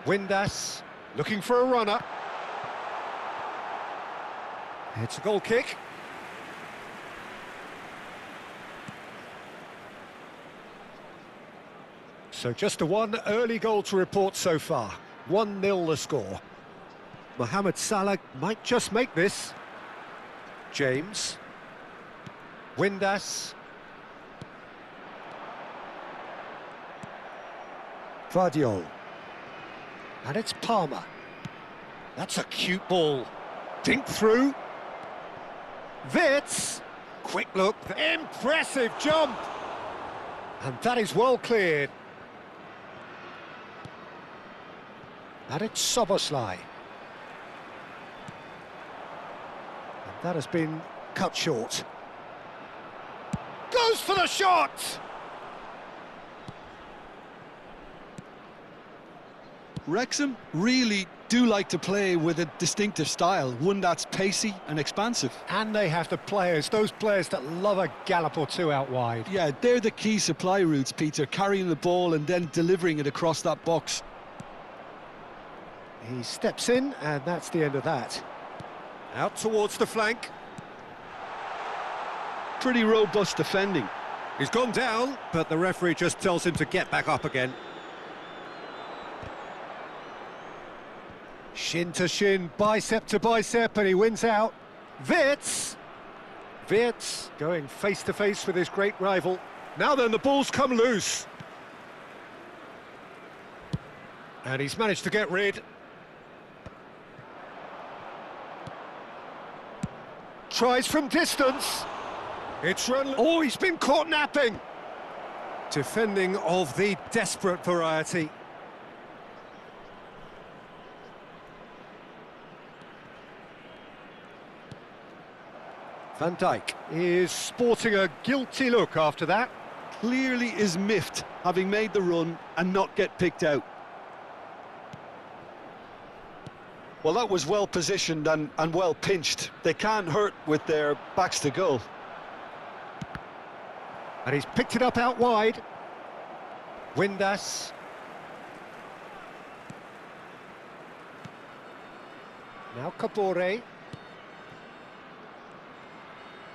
Windass looking for a runner. It's a goal kick. So just a one early goal to report so far. 1-0 the score. Mohamed Salah might just make this. James. Windass. Vardiol. And it's Palmer. That's a cute ball. Dink through. Wits. Quick look. Impressive jump. And that is well cleared. And it's Soboslai. And that has been cut short. Goes for the shot! Wrexham really do like to play with a distinctive style, one that's pacey and expansive. And they have the players, those players that love a gallop or two out wide. Yeah, they're the key supply routes, Peter, carrying the ball and then delivering it across that box. He steps in, and that's the end of that. Out towards the flank. Pretty robust defending. He's gone down, but the referee just tells him to get back up again. Shin to shin, bicep to bicep, and he wins out. Wits going face to face with his great rival. Now then, the ball's come loose. And he's managed to get rid. Tries from distance. It's run. Oh, he's been caught napping. Defending of the desperate variety. Van Dijk is sporting a guilty look after that. Clearly is miffed, having made the run and not get picked out. Well, that was well positioned and well pinched. They can't hurt with their backs to goal. And he's picked it up out wide. Windass. Now Kabore.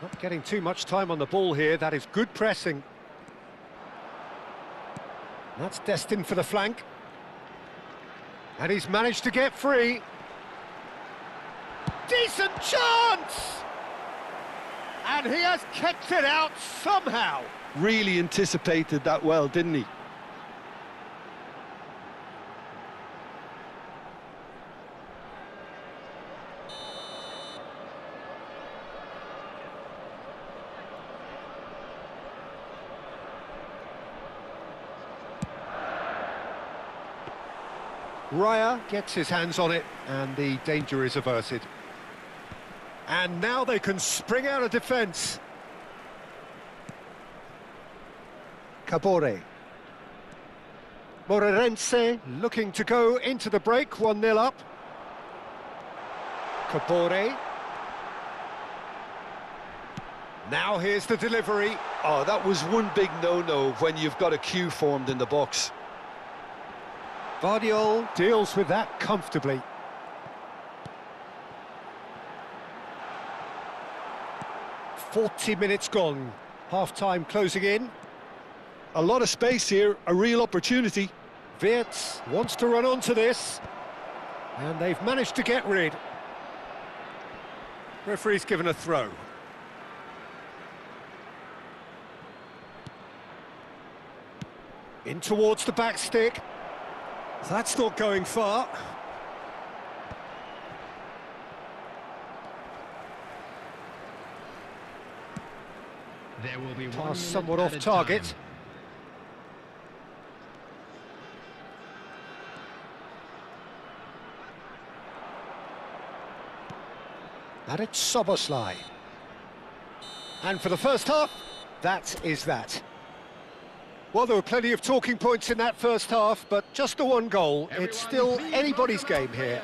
Not getting too much time on the ball here. That is good pressing. That's destined for the flank. And he's managed to get free. Decent chance! And he has kept it out somehow. Really anticipated that well, didn't he? Raya gets his hands on it, and the danger is averted. And now they can spring out of defence. Kabore. Moreirense looking to go into the break, 1-0 up. Kabore. Now here's the delivery. Oh, that was one big no-no when you've got a queue formed in the box. Vardiol deals with that comfortably. "40 minutes gone, half-time closing in. A lot of space here, a real opportunity. Wirtz wants to run onto this, and they've managed to get rid. Referee's given a throw. In towards the back stick. That's not going far. There will be 1 Pass minute somewhat at off a target. time. And it's Soboslai. And for the first half, that is that. Well, there were plenty of talking points in that first half, but just the one goal. It's still anybody's game here.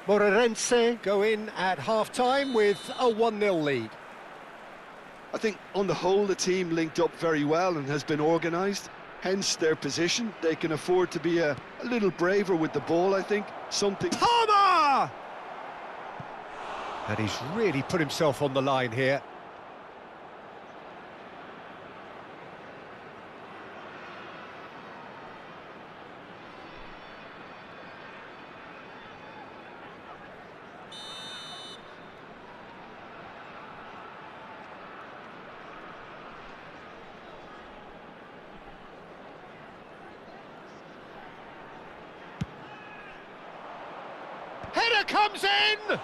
Moreirense go in at half-time with a 1-0 lead. I think on the whole the team linked up very well and has been organised, hence their position. They can afford to be a little braver with the ball, I think. Something... Palmer! And he's really put himself on the line here. Header comes in!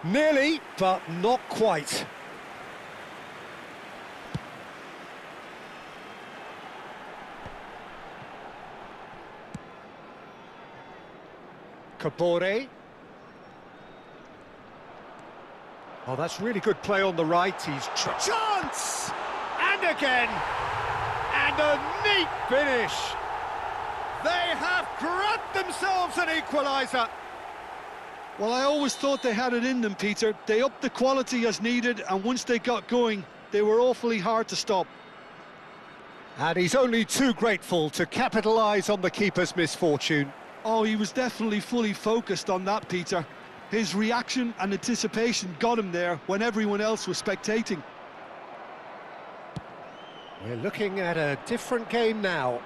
Nearly, but not quite. Kabore. Oh, that's really good play on the right. He's chance! And again! And a neat finish! They have grabbed themselves an equaliser. Well, I always thought they had it in them, Peter. They upped the quality as needed, and once they got going, they were awfully hard to stop. And he's only too grateful to capitalise on the keeper's misfortune. Oh, he was definitely fully focused on that, Peter. His reaction and anticipation got him there when everyone else was spectating. We're looking at a different game now.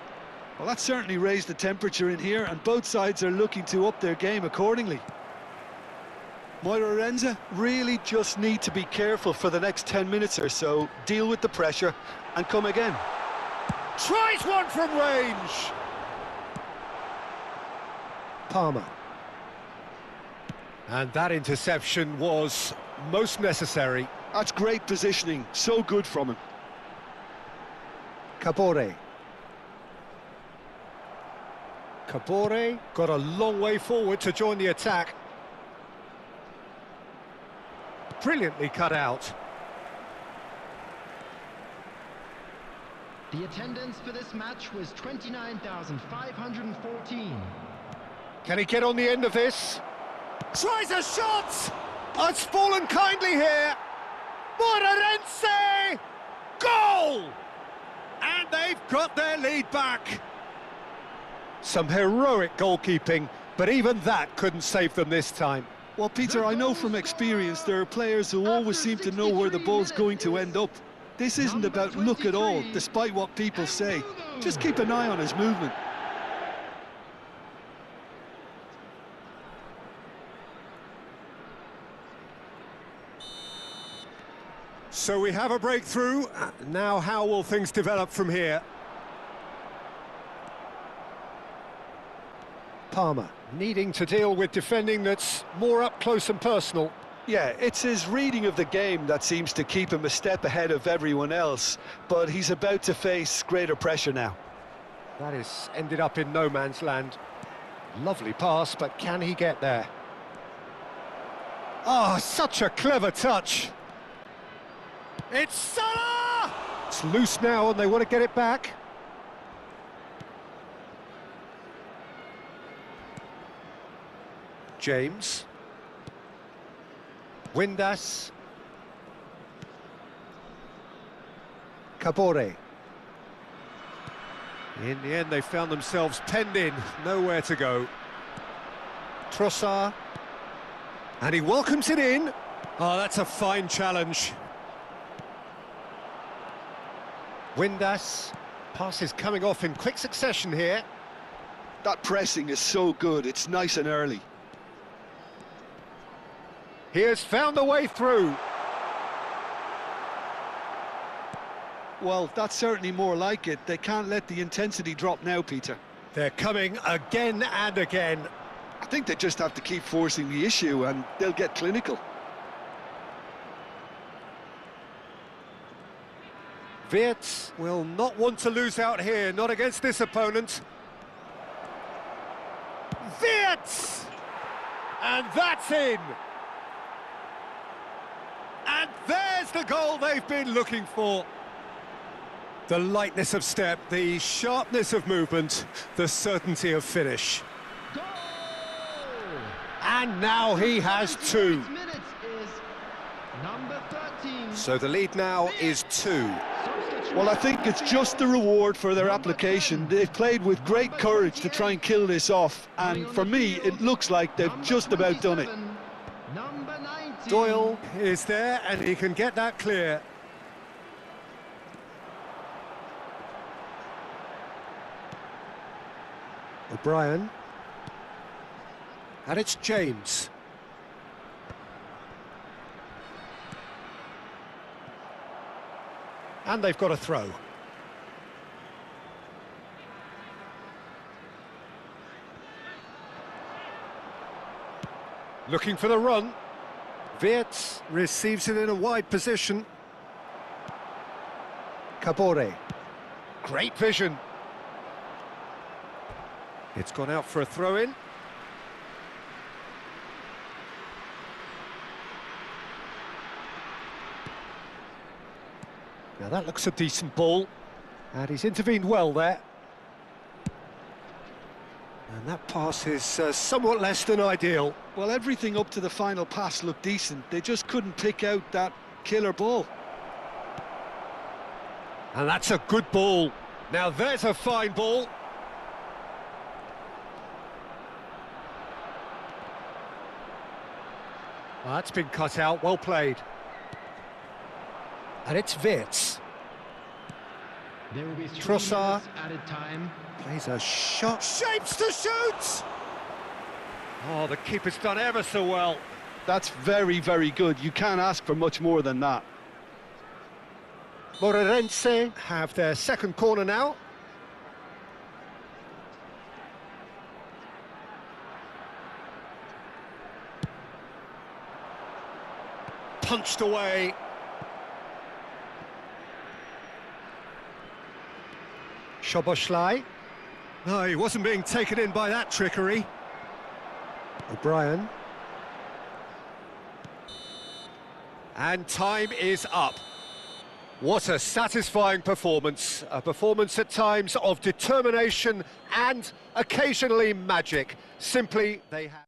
Well, that certainly raised the temperature in here, and both sides are looking to up their game accordingly. Moreirense really just need to be careful for the next 10 minutes or so, deal with the pressure and come again. Tries one from range! Palmer. And that interception was most necessary. That's great positioning, so good from him. Kabore. Kabore got a long way forward to join the attack. Brilliantly cut out. The attendance for this match was 29,514. Can he get on the end of this? Tries a shot! Oh, it's fallen kindly here. Moreirense! Goal! And they've got their lead back. Some heroic goalkeeping, but even that couldn't save them this time. Well, Peter, I know from experience there are players who always seem to know where the ball's going to end up. This isn't about luck at all, despite what people say. Just keep an eye on his movement. So we have a breakthrough. Now how will things develop from here? Palmer needing to deal with defending that's more up close and personal. Yeah, it's his reading of the game that seems to keep him a step ahead of everyone else, but he's about to face greater pressure now. That is ended up in no man's land. Lovely pass, but can he get there? Oh, such a clever touch. It's Salah! It's loose now and they want to get it back. James. Windass. Kabore. In the end, they found themselves penned in, nowhere to go. Trossard. And he welcomes it in. Oh, that's a fine challenge. Windass. Passes coming off in quick succession here. That pressing is so good, it's nice and early. He has found a way through. Well, that's certainly more like it. They can't let the intensity drop now, Peter. They're coming again and again. I think they just have to keep forcing the issue and they'll get clinical. Buat will not want to lose out here, not against this opponent. Buat! And that's in! And there's the goal they've been looking for. The lightness of step, the sharpness of movement, the certainty of finish. Goal! And now he has two. Minutes is number 13. So the lead now is 2. Well, I think it's just the reward for their application. They've played with great courage to try and kill this off, and for me, it looks like they've just about done it. Number 19. Doyle is there, and he can get that clear. O'Brien. And it's James. And they've got a throw. Looking for the run. Buat receives it in a wide position. Kabore. Great vision. It's gone out for a throw-in. Now that looks a decent ball, and he's intervened well there. And that pass is somewhat less than ideal. Well, everything up to the final pass looked decent. They just couldn't pick out that killer ball. And that's a good ball. Now there's a fine ball. Well, that's been cut out, well played. And it's Buat. There will be 3 Trossard. minutes added time. Plays a shot, shapes to shoot! Oh, the keeper's done ever so well. That's very, very good. You can't ask for much more than that. Moreirense have their second corner now. Punched away. Szoboszlai. No, he wasn't being taken in by that trickery. O'Brien. And time is up. What a satisfying performance. A performance at times of determination and occasionally magic. Simply, they have...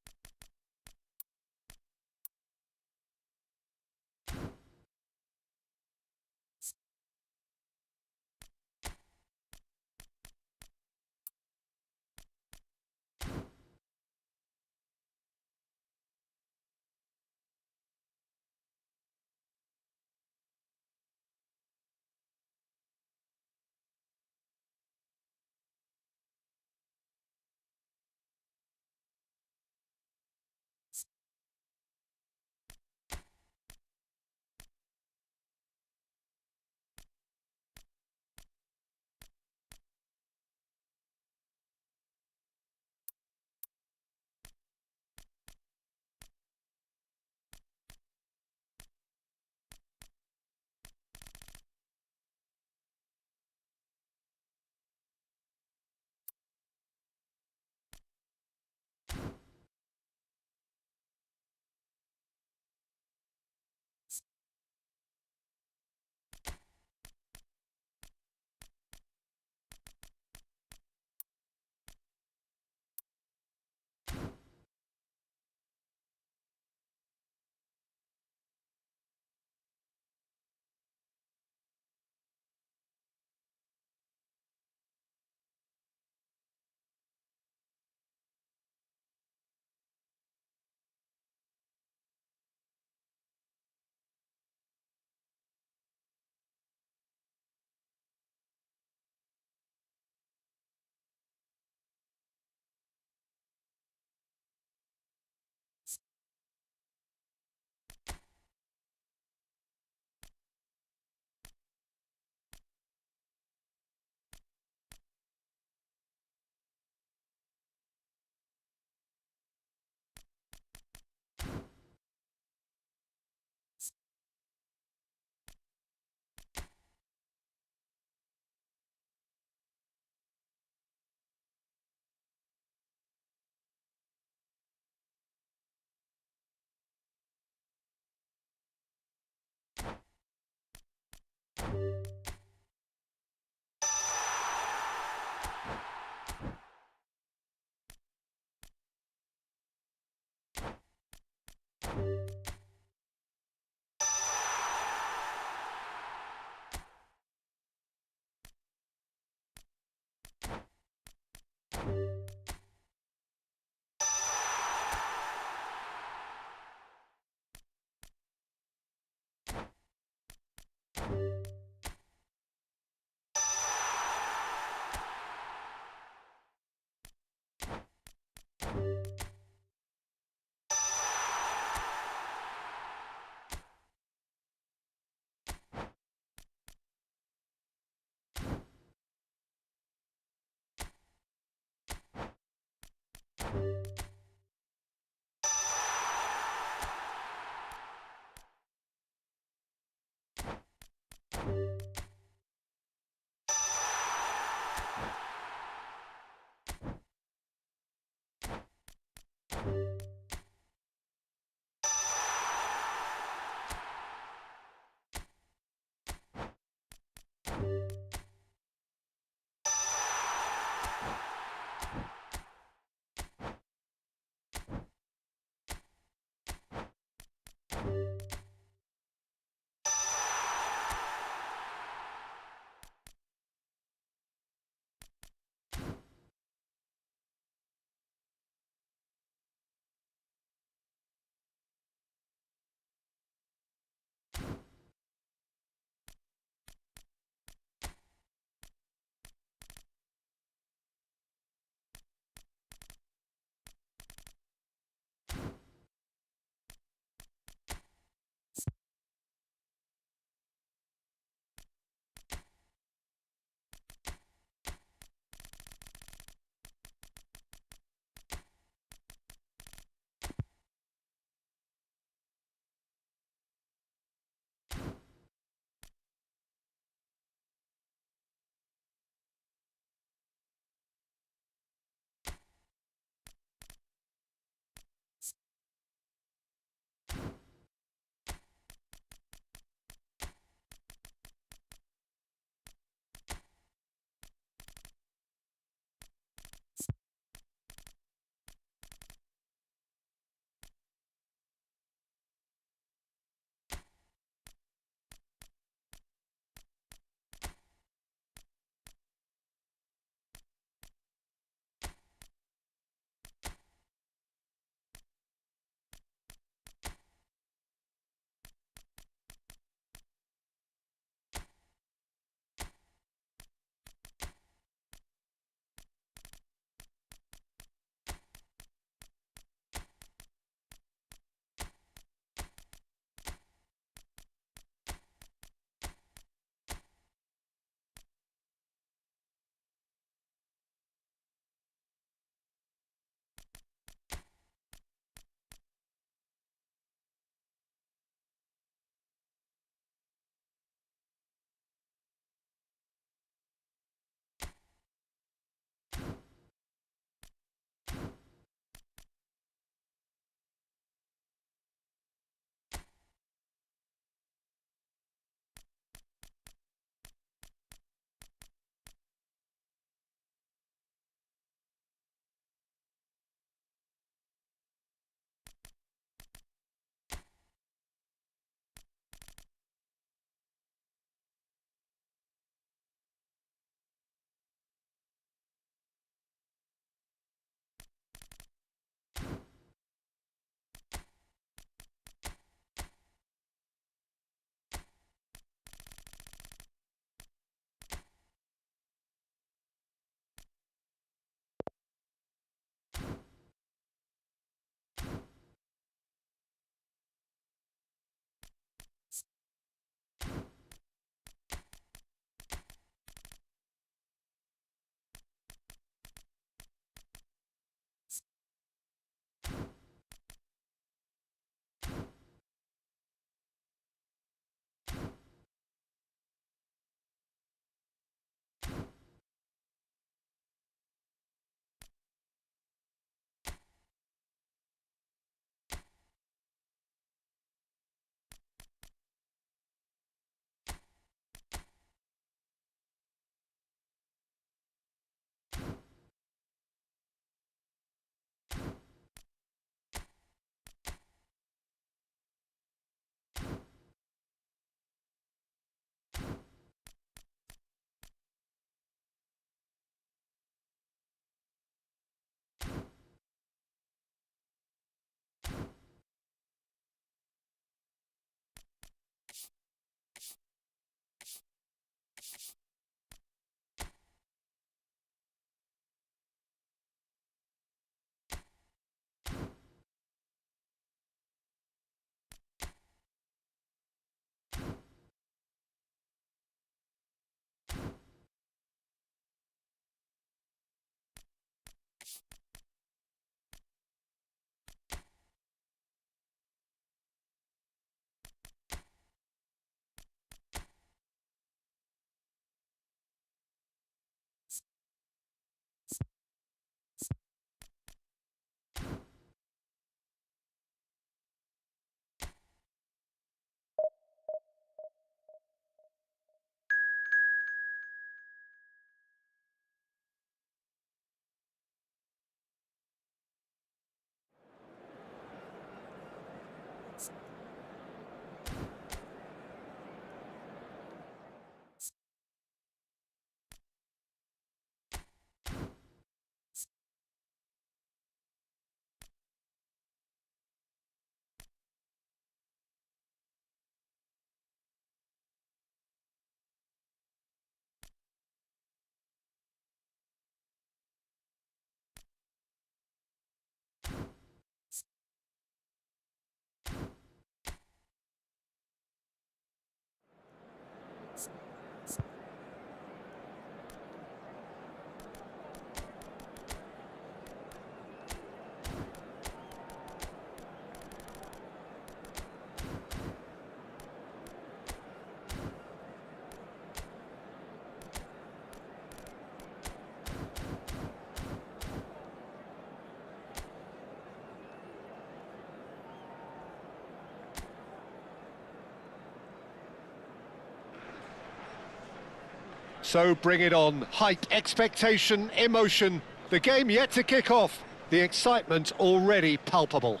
So bring it on. Hype, expectation, emotion. The game yet to kick off. The excitement already palpable.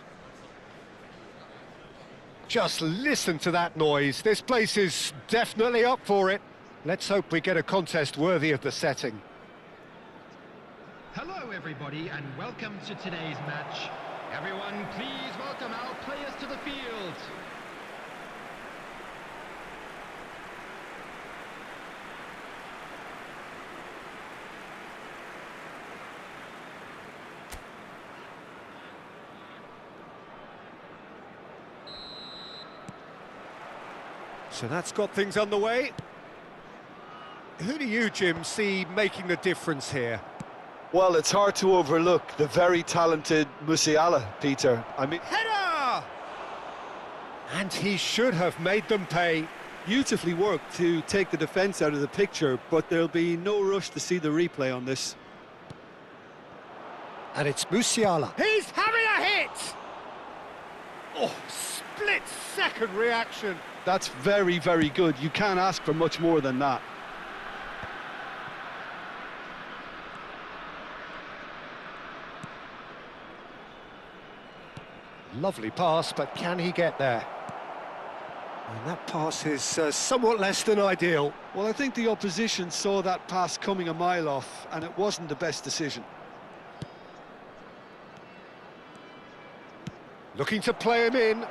Just listen to that noise. This place is definitely up for it. Let's hope we get a contest worthy of the setting. Hello, everybody, and welcome to today's match. Everyone, please welcome our players to the field. So that's got things underway. Who do you, Jim, see making the difference here? Well, it's hard to overlook the very talented Musiala, Peter. I mean, Header! And he should have made them pay. beautifully worked to take the defence out of the picture, but there'll be no rush to see the replay on this. And it's Musiala. He's having a hit! Oh, split-second reaction. That's very, very good. You can't ask for much more than that. Lovely pass, but can he get there? And that pass is somewhat less than ideal. Well, I think the opposition saw that pass coming a mile off, and it wasn't the best decision. Looking to play him in.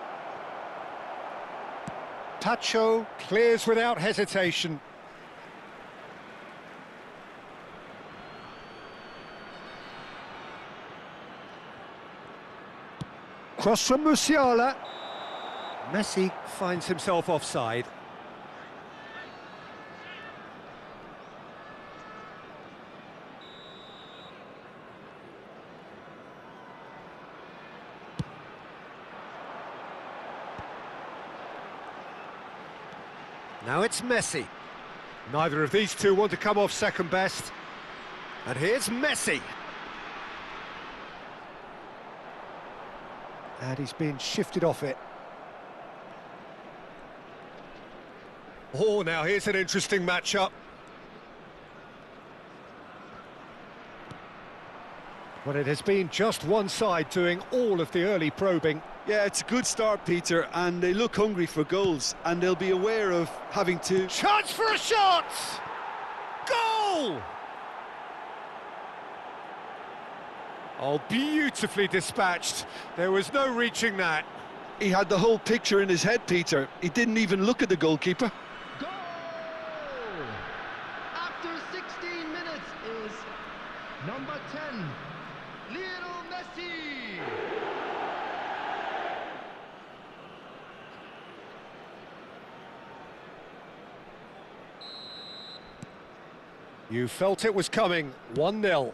Tacho clears without hesitation. Cross from Musiala. Messi finds himself offside. Now it's Messi. Neither of these two want to come off second best. And here's Messi. And he's being shifted off it. Oh, now here's an interesting matchup. Well, it has been just one side doing all of the early probing. Yeah, it's a good start, Peter, and they look hungry for goals, and they'll be aware of having to... Chance for a shot! Goal! Oh, beautifully dispatched. There was no reaching that. He had the whole picture in his head, Peter. He didn't even look at the goalkeeper. Goal! After 16 minutes is number 10, Lionel Messi. You felt it was coming. 1-0.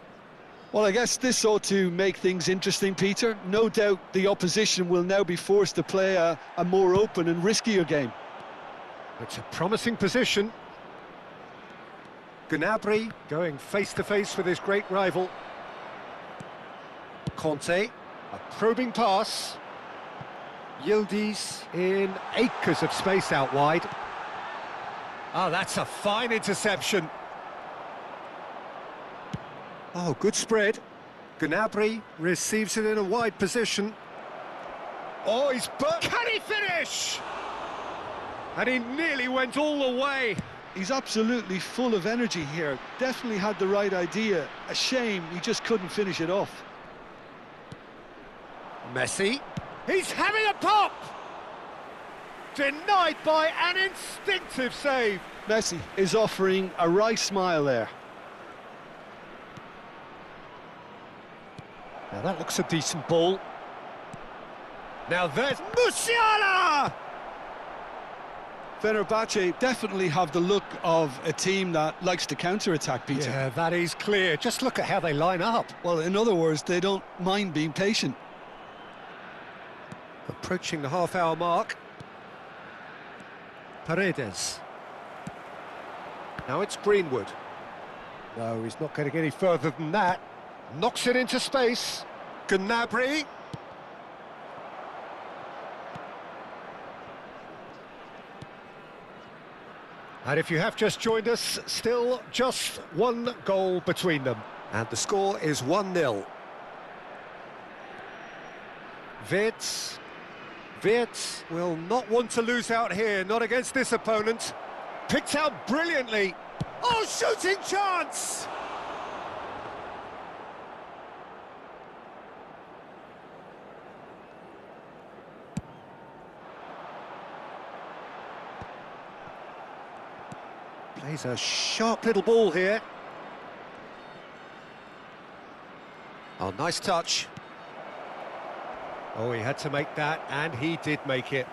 Well, I guess this ought to make things interesting, Peter. No doubt the opposition will now be forced to play a more open and riskier game. It's a promising position. Gnabry going face-to-face with his great rival. Conte, a probing pass. Yildiz in acres of space out wide. Oh, that's a fine interception. Oh, good spread. Gnabry receives it in a wide position. Oh, he's... Can he finish? And he nearly went all the way. He's absolutely full of energy here. Definitely had the right idea. A shame he just couldn't finish it off. Messi. He's having a pop! Denied by an instinctive save. Messi is offering a wry smile there. Now that looks a decent ball. Now there's Musiala! Fenerbahce definitely have the look of a team that likes to counter-attack, Peter. Yeah, that is clear. Just look at how they line up. Well, in other words, they don't mind being patient. Approaching the half-hour mark. Paredes. Now it's Greenwood. No, he's not going to get any further than that. Knocks it into space. Gnabry. And if you have just joined us, still just one goal between them. And the score is 1-0. Wirtz will not want to lose out here, not against this opponent. Picked out brilliantly. Oh, shooting chance! Plays a sharp little ball here. Oh, nice touch. Oh, he had to make that, and he did make it.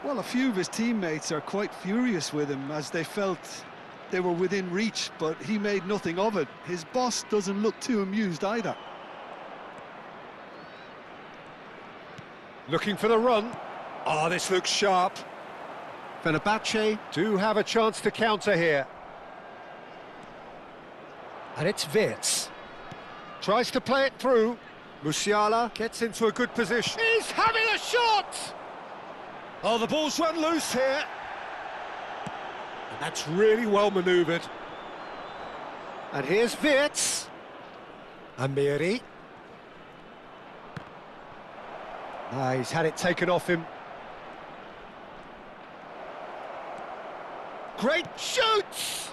Well, a few of his teammates are quite furious with him as they felt they were within reach, but he made nothing of it. His boss doesn't look too amused either. Looking for the run. Oh, this looks sharp. Fenerbahce do have a chance to counter here. And it's Wirtz. Tries to play it through. Musiala gets into a good position. He's having a shot! Oh, the ball's run loose here. And that's really well manoeuvred. And here's Wirtz. Amiri. He's had it taken off him. Great shoots!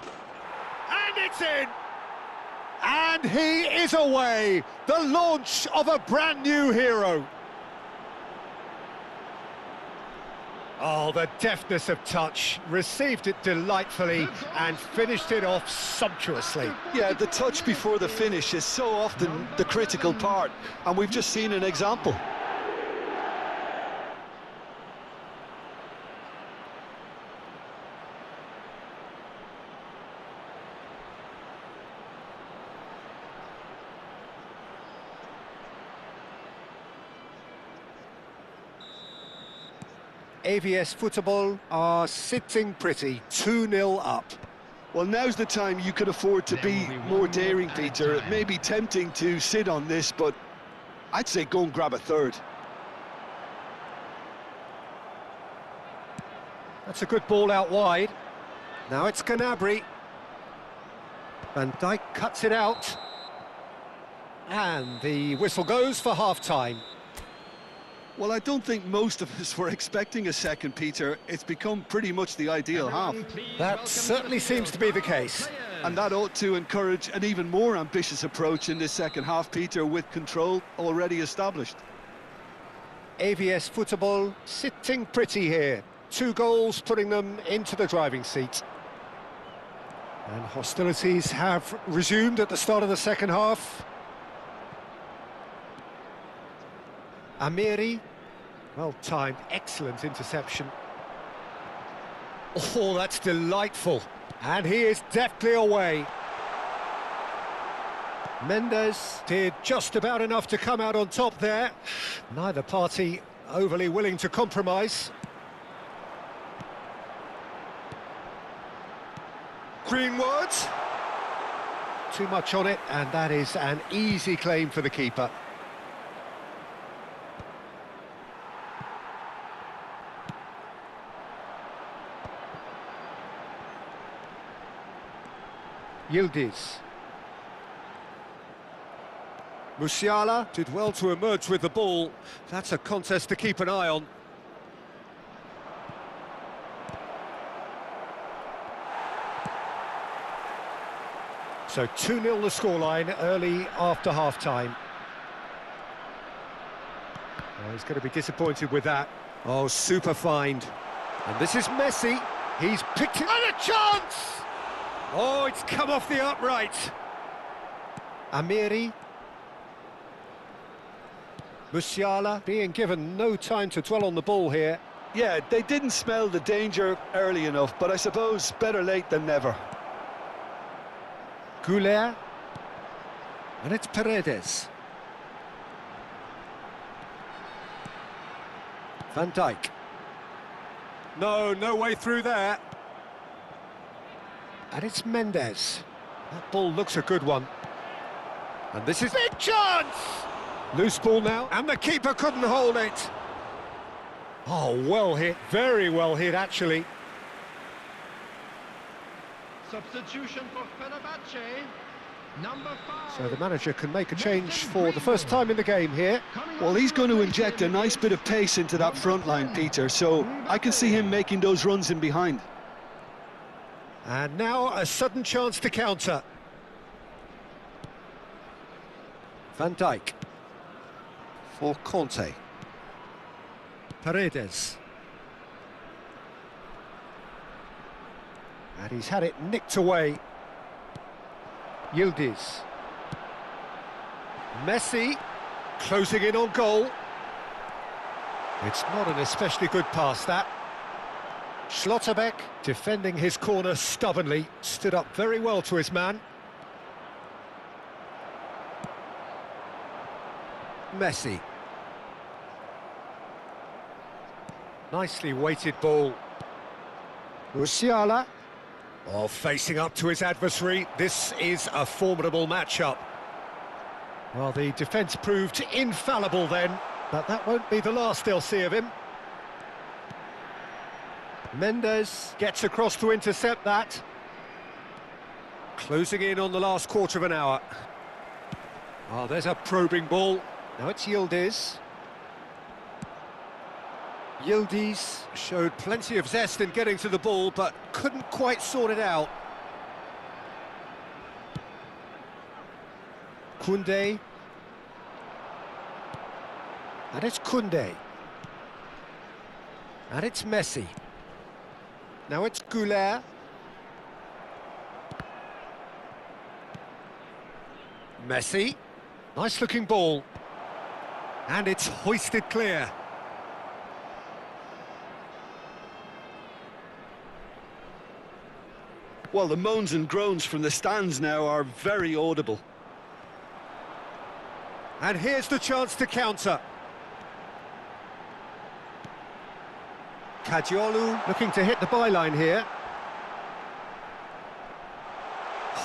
And it's in! And he is away! The launch of a brand new hero. Oh, the deftness of touch. Received it delightfully and finished it off sumptuously. Yeah, the touch before the finish is so often the critical part, and we've just seen an example. Efootball are sitting pretty, 2-0 up. Well, now's the time you could afford to be more daring, Peter. It may be tempting to sit on this, but I'd say go and grab a third. That's a good ball out wide. Now it's Gnabry. Van Dijk cuts it out. And the whistle goes for half-time. Well, I don't think most of us were expecting a second, Peter. It's become pretty much the ideal half. That certainly seems to be the case. And that ought to encourage an even more ambitious approach in this second half, Peter, with control already established. Efootball sitting pretty here. 2 goals putting them into the driving seat. And hostilities have resumed at the start of the second half. Amiri, well timed, excellent interception. Oh, that's delightful. And he is deftly away. Mendes did just about enough to come out on top there. Neither party overly willing to compromise. Greenwood. Too much on it, and that is an easy claim for the keeper. Yildiz. Musiala did well to emerge with the ball. That's a contest to keep an eye on. So 2-0 the scoreline early after half-time. Oh, he's going to be disappointed with that. Oh, super find. And this is Messi. He's picked it. And a chance! Oh, it's come off the upright. Amiri. Musiala being given no time to dwell on the ball here. Yeah, they didn't smell the danger early enough, but I suppose better late than never. Goulet. And it's Paredes. Van Dijk. No way through there. And it's Mendes. That ball looks a good one. And this is big chance! Loose ball now, and the keeper couldn't hold it. Oh, well hit, very well hit, actually. Substitution for Fenerbahce. Number 5. So the manager can make a change for the first time in the game here. Well, he's going to inject a nice bit of pace into that front line, Peter, so I can see him making those runs in behind. And now a sudden chance to counter. Van Dijk. For Conte. Paredes. And he's had it nicked away. Yildiz. Messi, closing in on goal. It's not an especially good pass, that. Schlotterbeck, defending his corner stubbornly, stood up very well to his man. Messi. Nicely weighted ball. Musiala. Oh, facing up to his adversary, this is a formidable matchup. Well, the defence proved infallible then, but that won't be the last they'll see of him. Mendes gets across to intercept that. Closing in on the last quarter of an hour. Oh, there's a probing ball. Now it's Yildiz. Yildiz showed plenty of zest in getting to the ball, but couldn't quite sort it out. Koundé. And it's Koundé. And it's Messi. Now it's Goulet. Messi. Nice looking ball. And it's hoisted clear. Well, the moans and groans from the stands now are very audible. And here's the chance to counter. Kadiolu looking to hit the byline here.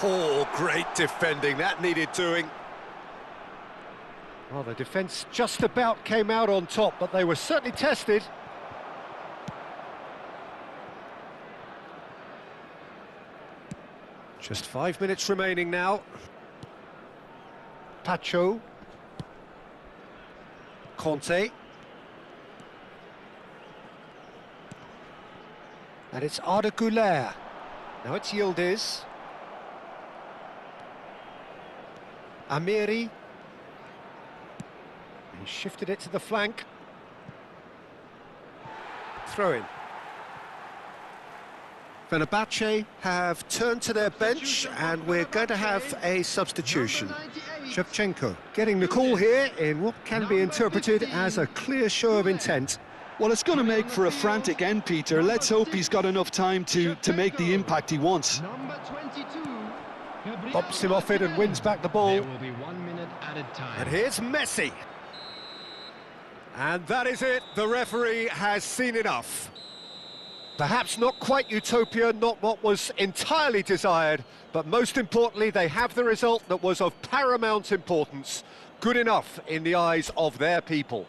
Oh, great defending, that needed doing. Well, the defence just about came out on top, but they were certainly tested. Just 5 minutes remaining now. Pacho. Conte. And it's Arda Güler. Now it's Yildiz. Amiri. He shifted it to the flank. Throw in. Fenerbahce have turned to their bench and we're going to have a substitution. Shevchenko getting the call here in what can be interpreted as a clear show of intent. Well, it's going to make for a frantic end, Peter. Let's hope he's got enough time to make the impact he wants. Number 22. Bumps him off it and wins back the ball. There will be 1 minute added time. And here's Messi. And that is it. The referee has seen enough. Perhaps not quite utopia, not what was entirely desired, but most importantly, they have the result that was of paramount importance. Good enough in the eyes of their people.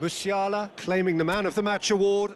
Musiala claiming the Man of the Match award.